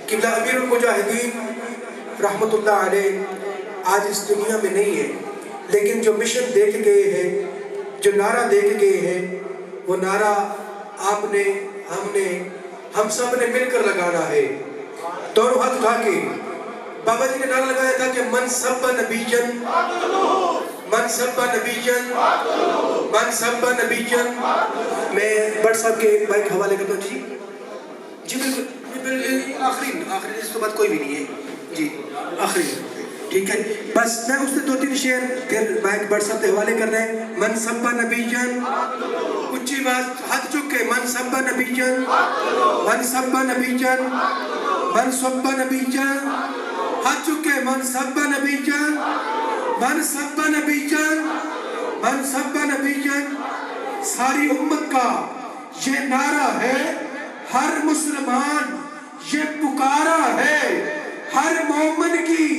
قبلہ امیر المجاہدین رحمت اللہ علیہ آج اس دنیا میں نہیں ہے، لیکن جو مشن دیکھ گئے ہیں، جو نعرہ دیکھ گئے ہیں، وہ نعرہ آپ نے، ہم سب نے مل کر لگانا ہے. دونوں ہاتھ اٹھا کے بابا جی نے نعرہ لگایا تھا کہ من سب نبی جن، من سب نبی جن، من سب نبی جن. میں بٹ صاحب کے بائک حوالے کرتا ہوں. جی بالکل آخری اس کے بعد کوئی بھی نہیں ہے. جی آخری ٹھیک ہے. بس میں اس سے 2-3 شعر پھر مائک بٹ صاحب کے حوالے کر رہے ہیں. من سب نبی جن، اونچی بات ہاتھ چک کے من سب نبی جن، من سب نبی جن، من سب نبی جن، ہاتھ چک کے من سب نبی جن، من سب نبی جن، من سب نبی جن. ساری امت کا یہ نعرہ ہے، ہر مسلمان یہ پکارا ہے، ہر مومن کی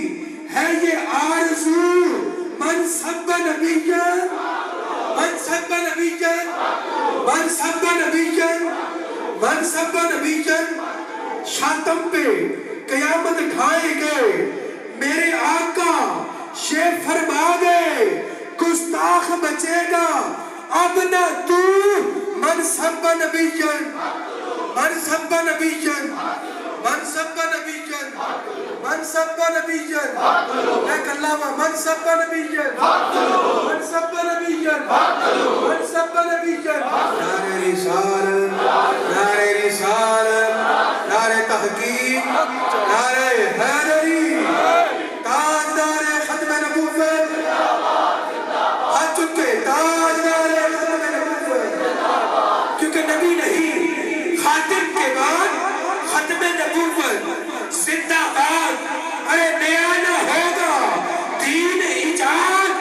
ہے یہ آرزو. من سب نبی جن، من سب نبی جن، من سب نبی جن، من سب نبی جن. شاتم پہ قیامت کھائے گئے میرے آقا یہ فرما گئے گستاخ بچے گا اب نہ تو. من سب نبی جن، من سب نبی جن، من سب نبی جن، من سب نبی جن. ایک علامہ من سب نبی جن، من سب نبی جن، من سب نبی جن. نعرہ رسالت، نعرہ رسالت، نعرہ تحقیق، نعرہ حیدری، تاجدار ختم نبوت. ہاتھ چکے تاجدار ختم نبوت. کیونکہ نبی نہیں، خاتم کے بعد ختم نبوت. زندہ باد، ارے نیا نہ ہوگا دین ایجاد.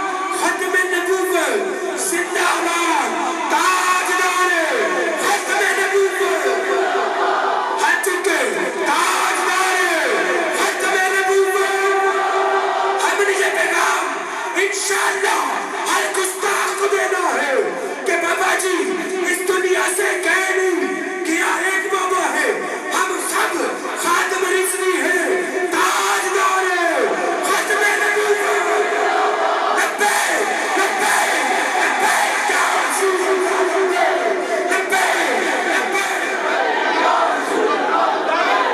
ختم نبوت زندہ باد، تاجدار ختم نبوت. ہاتھ چکے تاجدار ختم نبوت. ہم نے یہ پیغام انشاءاللہ ہر گستاخ کو دینا ہے کہ بابا جی اس دنیا سے گئے نہیں، کیا ایک بابا ہے. ہم سب خاتم رسمی ہیں، تاجدار ختم نبوت. لبیک لبیک لبیک یا رسول اللہ، لبیک لبیک یا رسول اللہ، لبیک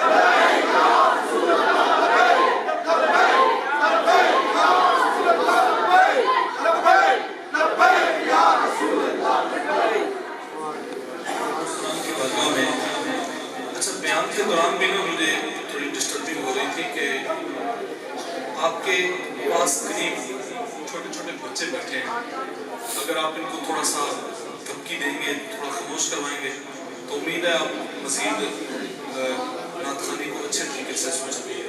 لبیک یا رسول اللہ، لبیک لبیک یا رسول اللہ، لبیک لبیک یا رسول اللہ.
اچھا، بیان کے دوران بھی مجھے تھوڑی ڈسٹربنگ ہو رہی تھی کہ آپ کے پاس قریب چھوٹے چھوٹے بچے بیٹھے ہیں. اگر آپ ان کو تھوڑا سا دھمکی دیں گے، تھوڑا خاموش کروائیں گے تو امید ہے آپ مزید نعت خوانی کو اچھے طریقے سے سمجھ سکیں.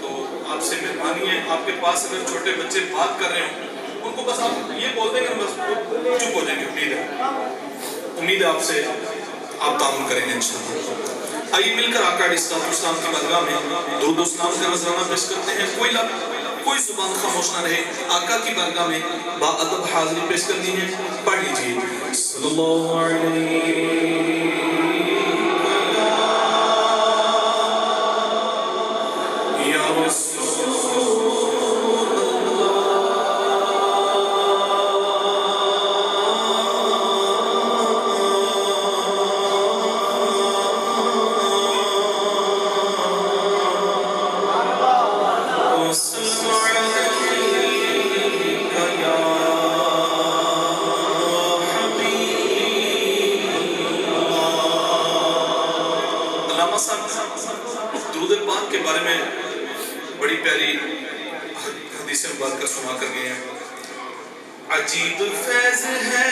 تو آپ سے مہربانی ہے، آپ کے پاس اگر چھوٹے بچے بات کر رہے ہوں ان کو بس آپ یہ بول دیں گے، بس چپ ہو جائیں گے. امید ہے آپ سے آپ تعاون کریں گے انشاءاللہ. آئیے مل کر آقا علیہ السلام کی بارگاہ میں درود و سلام کا نذرانہ پیش کرتے ہیں. کوئی زبان خاموش نہ رہے. آقا کی بارگاہ میں با ادب حاضری پیش کرنی ہے. پڑھ لیجیے صلی اللہ علیہ یا رسول درود پاک کے بارے میں بڑی پیاری حدیث مبارکہ سنا کر گئے ہیں. عجیب فیض ہے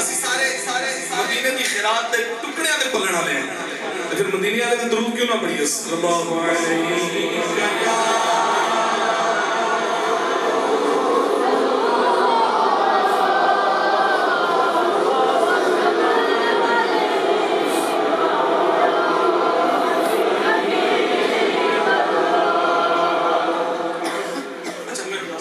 ਅਸੀਂ ਸਾਰੇ ਮਦੀਨੇ ਦੀ ਖੈਰਾਤ ਦੇ ਟੁਕੜਿਆਂ ਦੇ ਪਲਣ ਵਾਲੇ ਹਾਂ, ਤੇ ਫਿਰ ਮਦੀਨੇ ਵਾਲੇ ਦਾ ਦਰੂਦ ਕਿਉਂ ਨਾ ਪੜੀਏ ਸੱਲੱਲਾਹੁ ਅਲੈਹਿ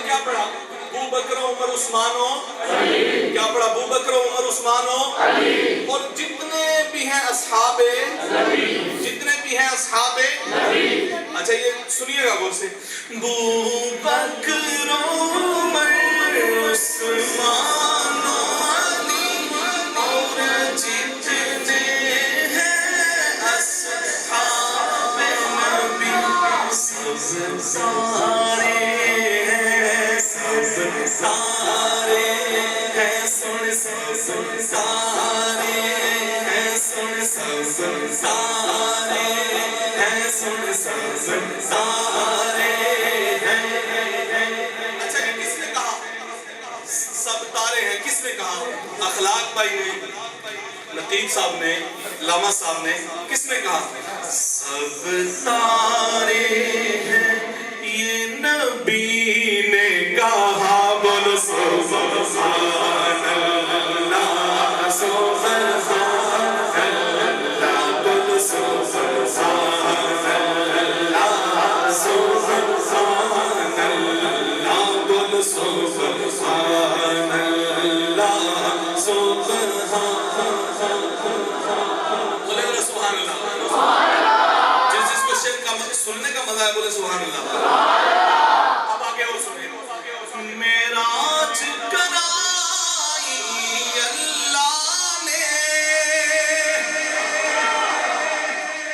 کیا پڑھا؟ ابو بکر عمر عثمان اور جتنے بھی ہیں اصحاب اچھا یہ سنیے گا غور سے ابو بکر عمر عثمان علی اور جتنے ہیں اصحاب نبی سب سارے سارے ہیں سن سارے ہیں سن سارے ہیں سن سارے ہیں. اچھا یہ کس نے کہا؟ سب تارے ہیں. کس نے کہا؟ اخلاق بھائی نے، نقیب صاحب نے، لاما صاحب نے. کس نے کہا؟ سب تارے ہیں یہ نبی نے کہا. بولو سبحان اللہ سبحان اللہ. بولو سبحان اللہ سبحان اللہ. بولو سبحان اللہ سبحان. بولے ذرا سبحان اللہ. جس کو شعر کا سننے کا مزہ ہے بولے سبحان اللہ. اب آگے اور سنیں. معراج کرائی اللہ نے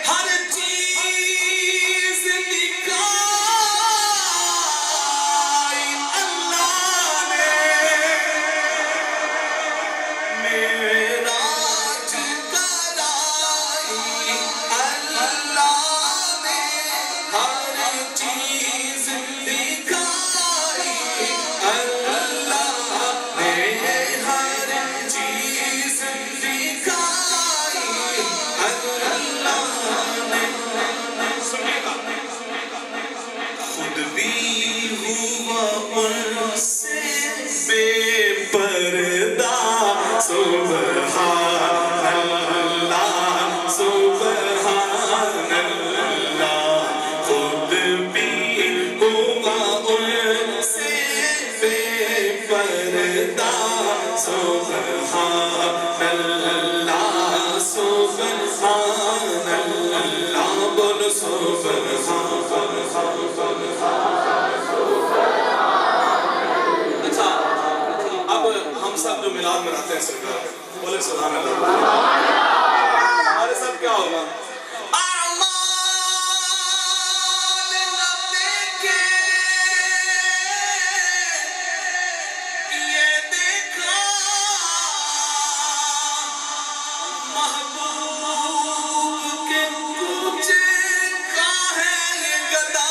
ہر چیز دکھائی اللہ نے. معراج کرائی اللہ نے ہر چیز دکھائی اللہ نے. ہر چیز دکھائی اللہ نے. سنیے گا. خود بھی ہوا ان سے بے پردہ سبحان اللہ سبحان اللہ. خود بھی ہوا ان سے بے پردہ سبحان اللہ سبحان اللہ. بولو سبحان. اچھا اب ہم سب جو میلاد مناتے ہیں سرکار بولے سبحان اللہ. ہمارے ساتھ کیا ہوگا؟ محبوب کے کچھ کا ہے یہ گدا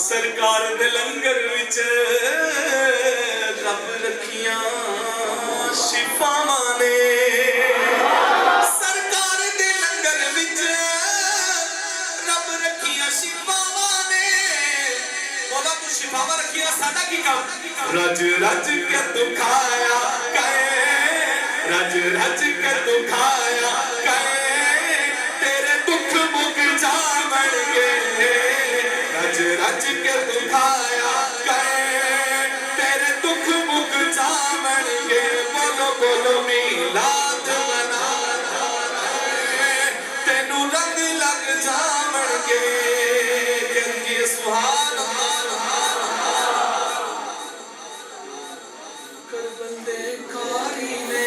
ਸਰਕਾਰ ਦੇ ਲੰਗਰ ਵਿੱਚ ਰੱਬ ਰੱਖੀਆਂ ਸ਼ਿਫਾਵਾਂ ਨੇ ਸਰਕਾਰ ਦੇ ਲੰਗਰ ਵਿੱਚ ਰੱਬ ਰੱਖੀਆਂ ਸ਼ਿਫਾਵਾਂ ਨੇ ਉਹਦਾ ਤੂੰ ਸ਼ਿਫਾਵਾਂ ਰੱਖੀਆਂ ਸਾਡਾ ਕੀ ਕੰਮ ਰੱਜ ਰੱਜ ਕੇ ਤੂੰ ਖਾਇਆ ਕਰੇ ਰੱਜ ਰੱਜ ਕੇ ਤੂੰ ਖਾਇਆ ਕਰੇ ਤੇਰੇ ਦੁੱਖ ਮੁੱਕ ਜਾਣਗੇ ਰੱਜ ਰੱਜ ਕੇ ਤੂੰ ਖਾਇਆ ਕਰੇ ਤੇਰੇ ਦੁੱਖ ਮੁੱਕ ਜਾਣਗੇ ਬੋਲੋ ਬੋਲੋ ਮੀਲਾਦ ਮਨਾ ਤੈਨੂੰ ਰੰਗ ਲੱਗ ਜਾਣਗੇ ਕਹਿੰਦੀ ਸੁਹਾਨ ਕਰ ਬੰਦੇ ਕਾਰੀ ਨੇ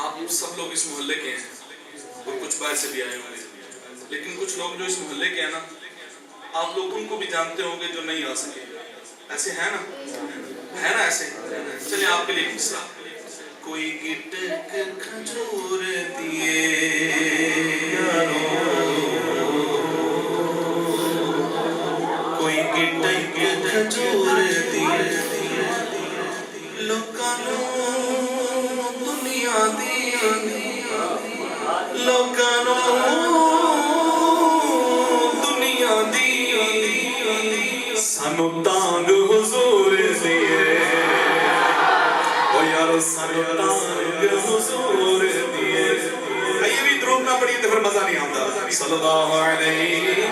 آپ سب لوگ اس محلے کے ہیں اور کچھ باہر سے بھی آئے ہوں گے، لیکن کچھ لوگ جو اس محلے کے ہیں نا، آپ لوگ ان کو بھی جانتے ہوں گے جو نہیں آ سکے، ایسے ہیں نا ایسے؟ چلیں آپ کے لیے ایک مصرع، کوئی گٹک کھجور دیے کوئی گٹک کھجور دیے لوکانوں دنیا دی لوکانوں دنیا دی سانو تانگ حضور دیے او یارو سانو تانگ حضور دیے. آئیے بھی درود نہ پڑھیے تو پھر مزہ نہیں آتا. صلی اللہ علیہ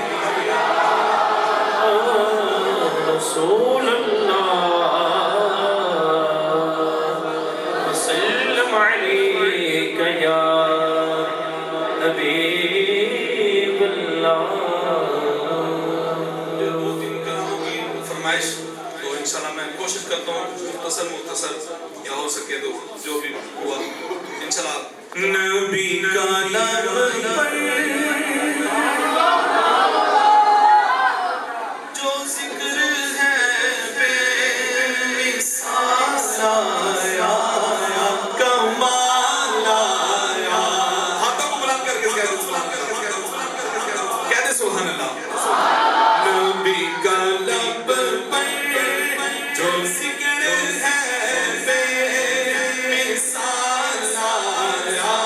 رسول وسلم عليك يا حبيب الله.
دو تین کلاموں کی فرمائش تو انشاءاللہ میں کوشش کرتا ہوں مختصر یا ہو سکے تو جو بھی ہوا انشاءاللہ. نبی کا لب پر جو ذکر ہے بے مثال آیا کمال آیا. ہاتھوں کو بلند کر کے کہہ دے سبحان اللہ. نبی کا لب پر جو ذکر ہے بے مثال آیا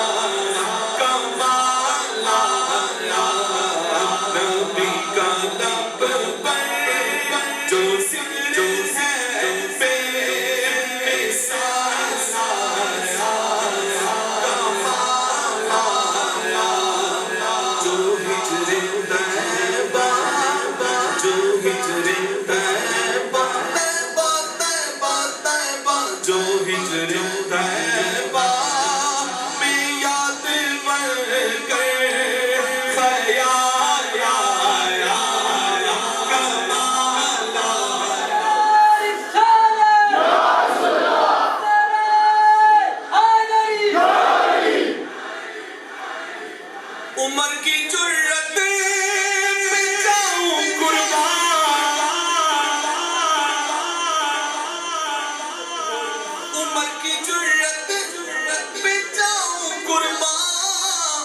کمال آیا. نبی کا لب پر جو ذکر ہے بے مثال آیا کمال آیا. جو ہجر طیبہ جو ہجر طیبہ جو ہجر طیبہ میں یاد مر کر خیال آیا کمال عمر کی جرت پہ جاؤں قربان عمر کی جرت پہ جاؤں قربان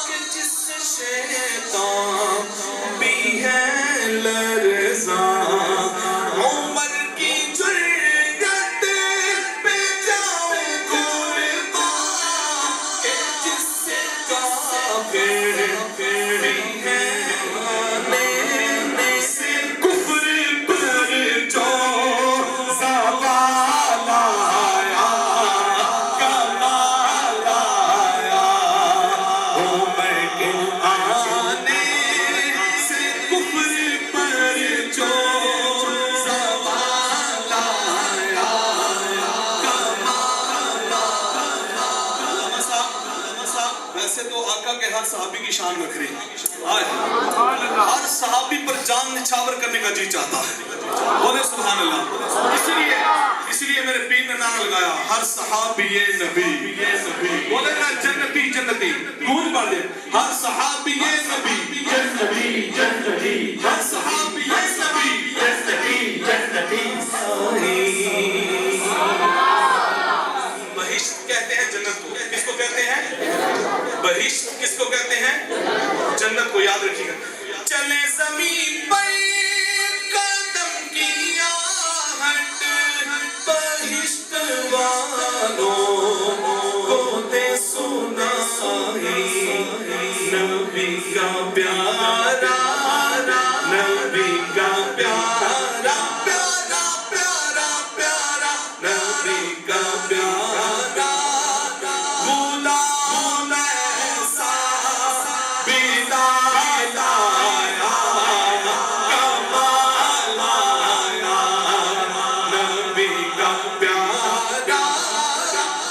کہ جس شیطان بھی ہے لرزاں. عمر کی جرت پہ جاؤں قربان کہ جس کافر بھی ہے آنے سے کفر پر جو زوال آیا کمال آیا. عمر کے آنے سے کفر پر جو زوال آیا کمال آیا. ویسے تو آقا کے ہر صحابی کی شان نکھری ہر صحابی پر جان نچھاور کرنے کا جی چاہتا ہے. بولے سبحان اللہ. اسی لیے میرے پیر نے نعرہ لگایا ہر صحابی نبی. بولے نا جنتی جنتی گونج پڑھ دے. ہر صحابی نبی جنتی جنتی ہر صحابی نبی جنتی جنتی. بہشت کہتے ہیں جنت کو. کس کو کہتے ہیں؟ بہشت کس کو کہتے ہیں؟ جنت کو. یاد رکھیے گا. چلے زمین پر قدم کی آہٹ بہشت والوں کو دے سنائی. نبی کا پیارا نبی کا پیارا پیارا پیارا پیارا نبی کا پیارا غلام ایسا بلال آیا کمال آیا. نبی کا پیارا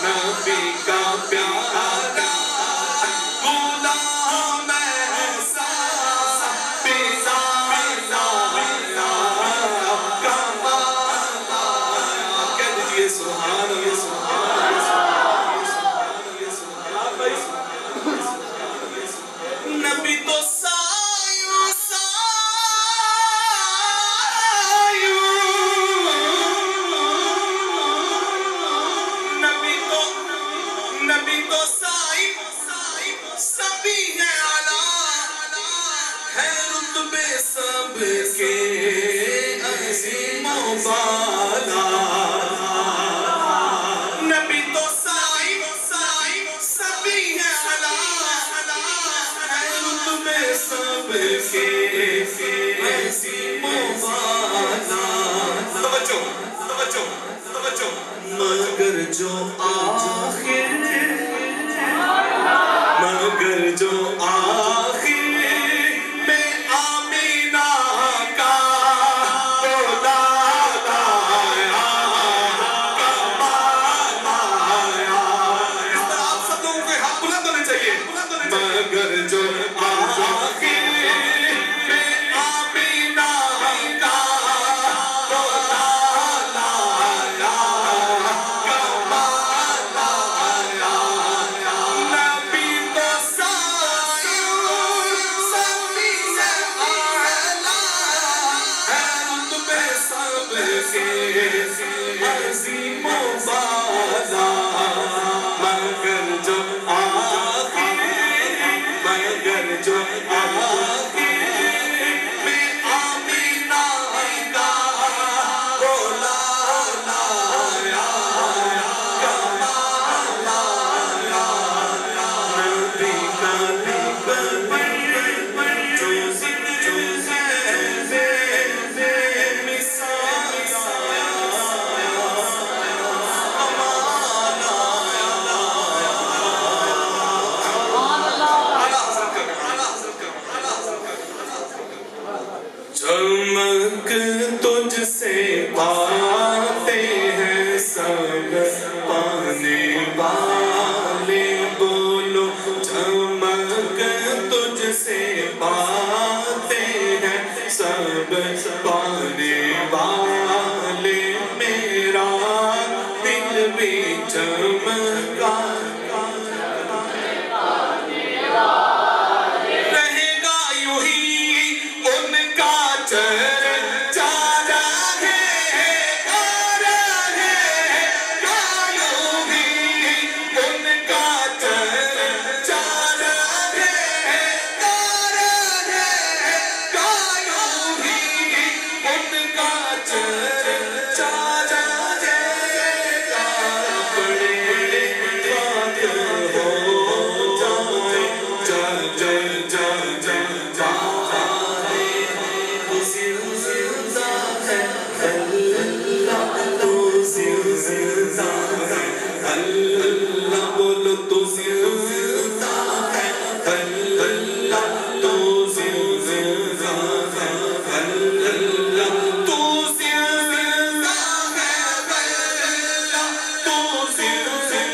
نبی کا پیارا غلام ایسا بلال آیا کمال آیا. کہہ دیجئے سبحان اللہ سبحان اللہ.
والا نبی تو صاحب سبھی ہے علا رتبے سب کے عظیموں والا توجہ مگر جو آخر میں آمینہ کا اولاد آیا کمال آیا اس طرح آپ سب لوگوں کے ہاتھ بلند ہونے چاہیے مگر جو آخر میں آمینہ کا اولاد آیا کمال آیا نبی تو سبھی سے اعلیٰ ہے رتبے سب کے عظیموں والا مگر جو آخر میں آمینہ کا اولاد آیا کمال آیا نبی کا جو ذکر بے مثال چمک تجھ سے پاتے ہیں سب پانے والے بولو چمک تجھ سے پاتے ہیں سب پانے والے میرا دل بھی چمکا رہے گا یوں ہی ان کا چرچا رہے گا یوں ہی ان کا چرچا رہے گا یوں ہی ان کا چرچا رہے گا بڑے بات ہو جائے اللہ بولو تو زندہ ہے اللہ تو زندہ ہے اللہ تو زندہ ہے اللہ تو زندہ ہے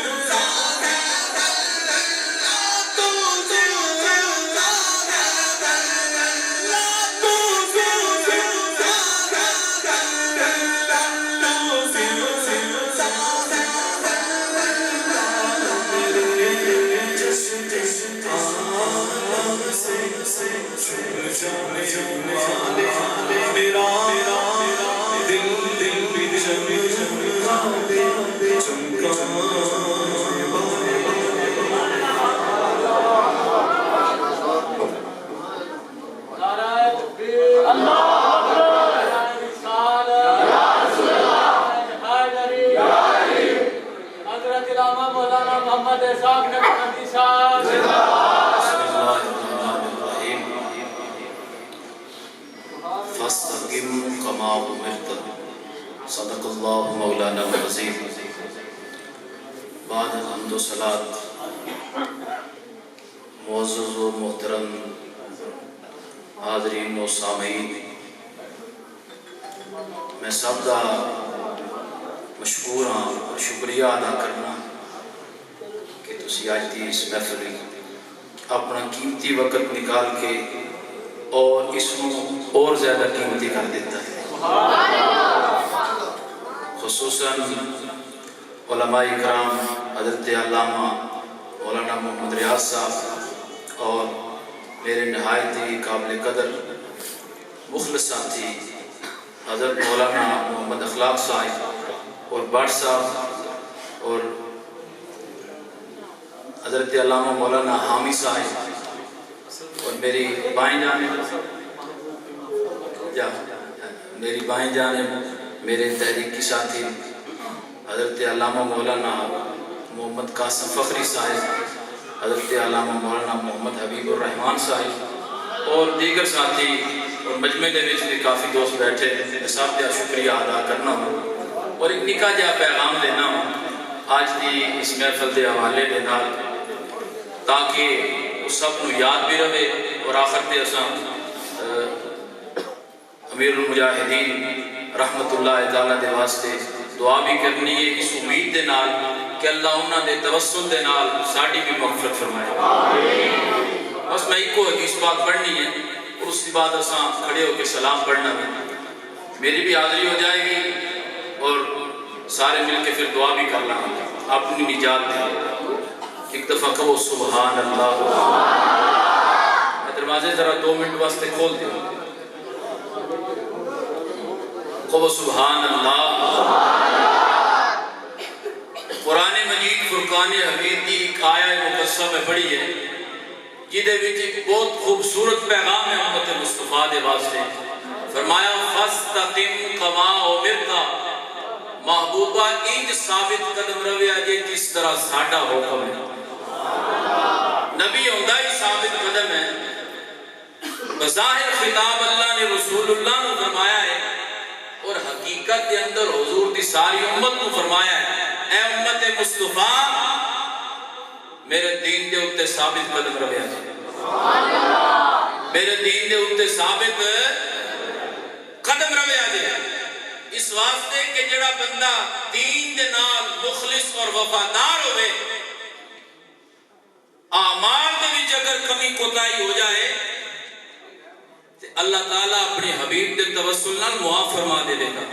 اللہ تو زندہ ہے اللہ تو زندہ ہے اللہ میرا دل بھی چمکا
محمد اسحاق نبی حدیث صاحب
فاستقم كما أمرت صدق الله مولانا العظيم بعد الحمد والصلاة معزز و محترم حاضرین و سامعین میں سب کا مشکور ہاں اور شکریہ ادا کرنا کہ تسی آج دی اس محفل اپنا قیمتی وقت نکال کے اور اس کو اور زیادہ قیمتی کر دیتا ہے خصوصاً علماء کرام حضرت علامہ مولانا محمد ریاض صاحب اور میرے نہایت ہی قابل قدر مخلص ساتھی حضرت مولانا محمد اخلاق صاحب اور بٹ صاحب اور حضرت علامہ مولانا حامی صاحب اور میری بائیں جانب میرے تحریکی ساتھی حضرت علامہ مولانا محمد قاسم فخری صاحب، حضرت علامہ مولانا محمد حبیب الرحمان صاحب اور دیگر ساتھی اور مجمع دے وچ بھی کافی دوست بیٹھے ہیں، سب کا شکریہ ادا کرنا ہوں اور ایک نکا جہا پیغام دینا ہوں آج کی اس محفل دے حوالے دے نال، تاکہ سب کو یاد بھی رہے اور آخر تے اساں امیر المجاہدین رحمت اللہ تعالیٰ دے واسطے دعا بھی کرنی ہے اس امید دے نال کہ اللہ انہاں دے توسل دے نال ساڈی بھی مغفرت فرمائے۔ بس میں ایک کو حدیث پاک پڑھنی ہے اور اس کے بعد اساں کھڑے ہو کے سلام پڑھنا ہے، میری بھی حاضری ہو جائے گی اور سارے مل کے پھر دعا بھی کرنا ہے اپنی نجات دے۔ ایک دفعہ کہو سبحان اللہ۔ میں دروازے ذرا 2 منٹ واسطے کھول دوں، کہو سبحان اللہ۔ قرآن مجید فرقان حمید کی ایک آیہ مقدسہ میں پڑھی ہے جہدے وچ ایک بہت خوبصورت پیغام ہے امت مصطفیٰ دے واسطے۔ فرمایا فاستقم کما امرتا، محبوبہ انج ثابت قدم رویا جے جس طرح ساڈا حکم ہے۔ نبی ہوندا ہی ثابت قدم ہے، بظاہر خطاب اللہ نے رسول اللہ نے فرمایا ہے اور حقیقت کے اندر حضور دی ساری امت کو فرمایا ہے اے امت مصطفیٰ میرے دین دے اتے ثابت قدم رویا جائے، میرے دین دے اتے ثابت قدم رویا جائے، اس واسطے کہ جڑا بندہ دین دے نال مخلص اور وفادار ہوئے، اعمال دے وچ اگر کمی کوتاہی ہو جائے تو اللہ تعالیٰ اپنے حبیب دے توسل نال معاف فرما دے گا۔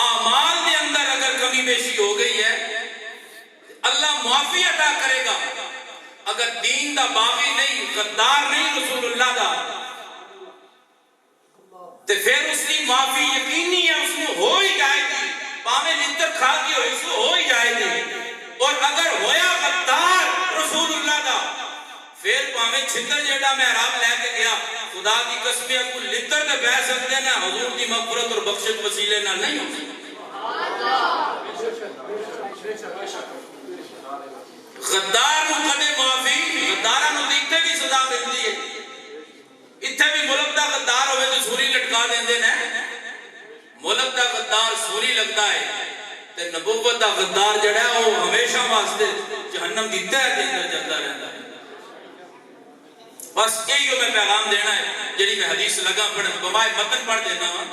اعمال دے اندر اگر کمی بیشی ہو گئی ہے اللہ معافی عطا کرے گا۔ اگر دین دا باغی نہیں، غدار نہیں رسول اللہ دا، تو پھر اس کی معافی یقینی ہے، اس کو ہو ہی جائے گی، پاویں لتر کھا کے ہو، اس کو ہو ہی جائے گی۔ اور اگر ہویا غدار رسول اللہ دا، پھر پاویں چھتر جیڑا محراب لے کے گیا، خدا دی قسم کو لتر تے بہ سکتے ہیں، حضور دی مغفرت اور بخشش وسیلے نہ نہیں ہو سکتے۔ غدار نو کدے معافی، غداراں نو دیکھتے بھی سزا ملتی ہے۔ اتھے بھی ملک دا غدار ہوئے تو سوری لٹکا دیندے نے، ملک دا غدار سوری لگتا ہے تے نبوت دا غدار جڑا ہے وہ ہمیشہ واسطے جہنم دی تہہ دے اندر جاتا رہتا ہے۔ بس یہی میں پیغام دینا ہے جڑی میں حدیث لگا پڑھن بمائے متن پڑھ دینا ہوں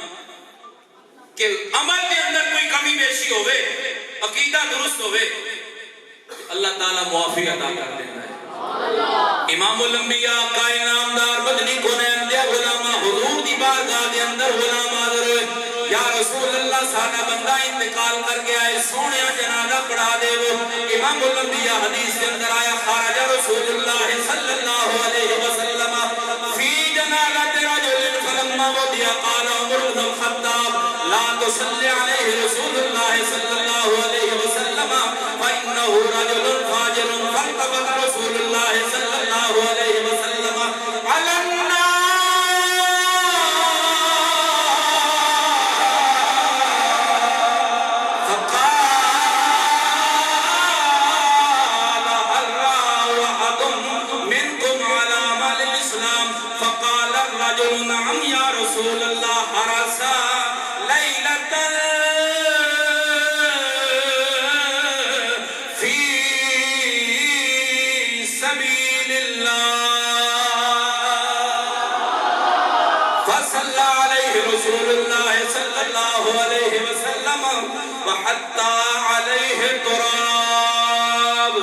کہ عمل کے اندر کوئی کمی بیشی ہوئے، عقیدہ درست ہوئے، اللہ تعالیٰ معافی عطا کر دینا ہے۔ امام الانبیاء کا انعامدار مدنی کونین دے غلامہ حضور دی بارگاہ دے اندر غلام حاضر ہوئے، یا رسول اللہ ساڈا بندہ انتقال کر گیا ہے، سونیا جنازہ پڑھا دے وہ۔ امام الانبیاء حدیث کے اندر آیا خرج رسول اللہ صلی اللہ علیہ وسلم فی جنازۃ رجل فلما وضع قال عمر بن الخطاب لا تصلی علیہ رسول اللہ صلی اللہ علیہ وسلم فإنه رجل فاجر فالتفت رسول اللہ صلی اللہ علیہ وسلم علی الناس نعم یا رسول اللہ حرسا لیلۃ فی سبیل اللہ فصلی علیہ رسول اللہ صلی اللہ علیہ وسلم وحتی علیہ تراب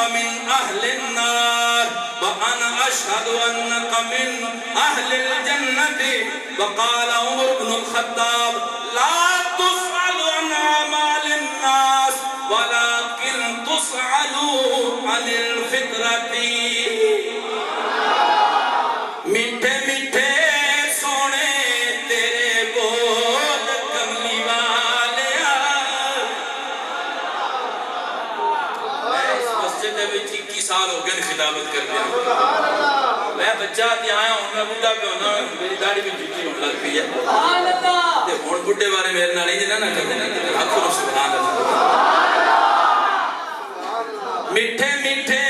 من أهل النار وأنا أشهد أنك من أهل الجنة وقال عمر بن الخطاب لا تسأل عن أعمال الناس ولكن تسأل عن الفطرة میٹھے میٹھے سونے تیرے بول کملی والیا اگے خطابت کر دیا میں بچہ تے آیا ہوں میں بڑھا پہ ہونا میری داڑھی بھی جھٹی ہونے لگ پئی ہے تے ہن بڈھے بارے میرے نال انج نہ کرو آکھو سبحان اللہ میٹھے میٹھے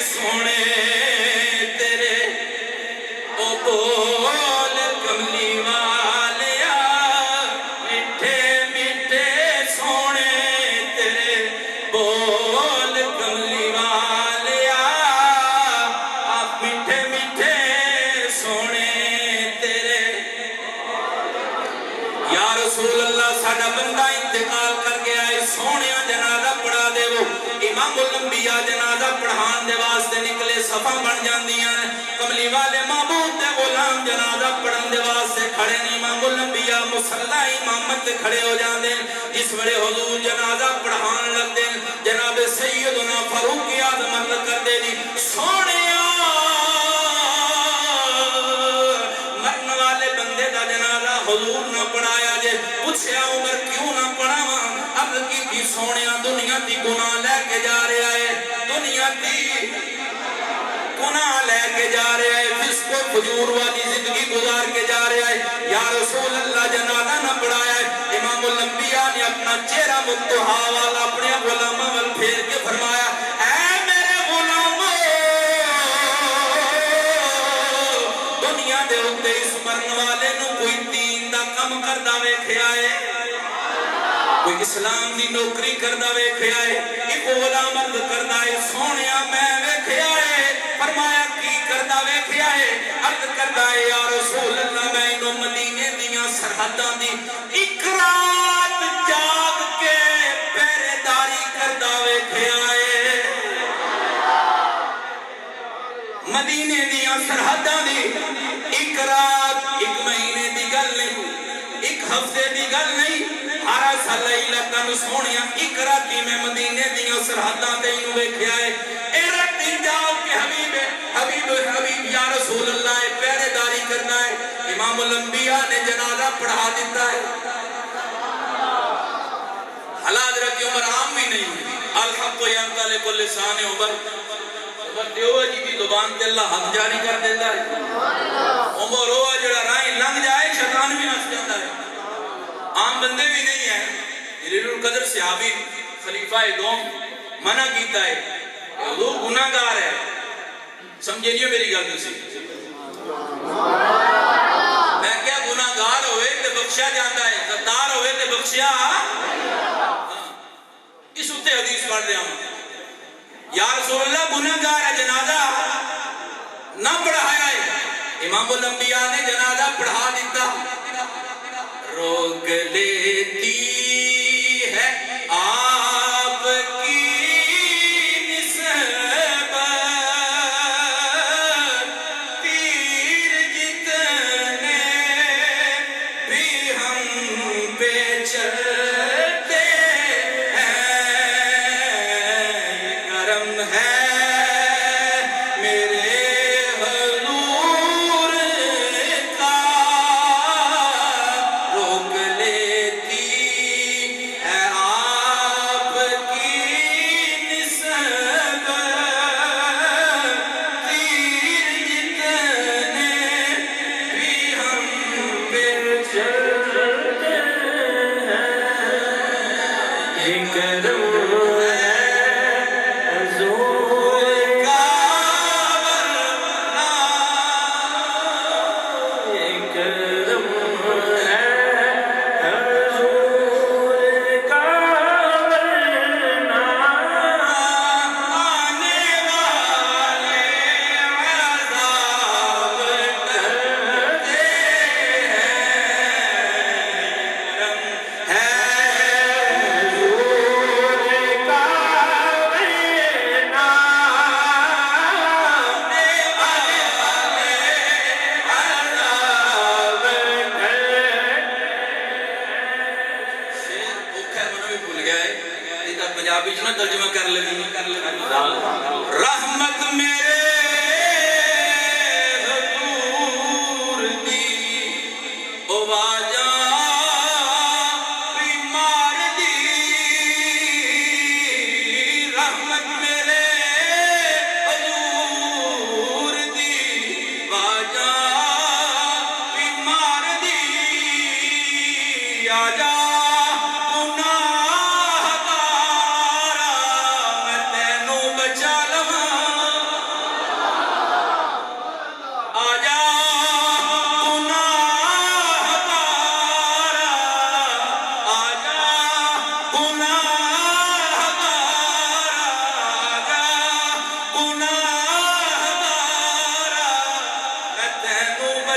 سونے تیرے او بول کملی والیا میٹھے میٹھے سونے تیرے بول کملی والیا آپ میٹھے میٹھے سونے تیرے یا رسول اللہ ساڈا بندہ انتقال کر گیا ہے سونے جنازہ پڑھا دے وہ امام الانبیاء جنازہ پڑھان دے واسطے نکلے صفا بن جاندیاں کملی والے معبود دے غلام جنازہ پڑھن دے واسطے کھڑے نہیں امام الانبیاء مصلی امامت تے کھڑے ہو جاندے جس ویلے حضور جنازہ پڑھان لگ دے جناب سیدنا فاروق اعظم عرض کر دے دی سونیا مرن والے بندے دا جنازہ حضور نہ پڑھایا جے پوچھیا عمر کیوں نہ پڑھاواں عرض کی سونیا دنیا دی گناہ لے کے جا رہا ہے دنیا دی گناہ لے کے جا رہا ہے فسق و فجور والی زندگی گزار کے جا رہا ہے یا رسول اللہ جنازہ نہ پڑھایا ہے امام الانبیاء نے اپنا چہرہ متحا والا اپنے غلامہ وال پھیر کے فرمایا اے میرے غلاموں دنیا دے اوتے اس مرن والے نو کوئی دین دا کم کردا ویکھیا ہے کوئی اسلام دی نوکری کردا ویکھیا ہے ایک غلام عرض کردا ہے سونیا میں ویکھیا ہے فرمایا کی کردا ویکھیا ہے عرض کردا ہے یا رسول اللہ میں انو مدینے دیاں سرحداں دی ایک رات جاگ کے پہرے داری کردا ویکھیا ہے مدینے دیاں سرحداں دی ایک رات ایک مہینے دی گل نہیں ایک ہفتے دی گل نہیں ہارا سلیلتن سونیا ایک راتی میں مدینے دیاں سرحداں تے انو ویکھیا ہے اے راتی جاؤ کہ حبیب یا رسول اللہ پہرے داری کرنا ہے امام الانبیاء نے جنازہ پڑھا دیتا ہے حالات رکھی عمر عام بھی نہیں الحق و ینطلق لسان عمر عمر دیوہ جی کی زبان تے اللہ حق جاری کر دیتا ہے عمر ہوا جڑا رائیں لنگ جائے شیطان بھی نس جاتا ہے عام بندے بھی نہیں ہیں جلیل القدر صحابی خلیفہ دوم منع کیتا ہے حضور گناہگار ہے سمجھے نہیں میری گل سی میں کیا گناہگار ہوئے تے بخشیا جاتا ہے غدار ہوئے تے بخشیا اس اتے حدیث پڑھ رہا ہوں یا رسول اللہ گناہگار ہے جنازہ نہ پڑھایا ہے امام الانبیاء نے جنازہ پڑھا دیتا روک لیتی ہے آپ کی نسبت تیر جتنے بھی ہم پہ چلتے ہیں کرم ہے میرے روک لیتی ہے آپ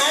2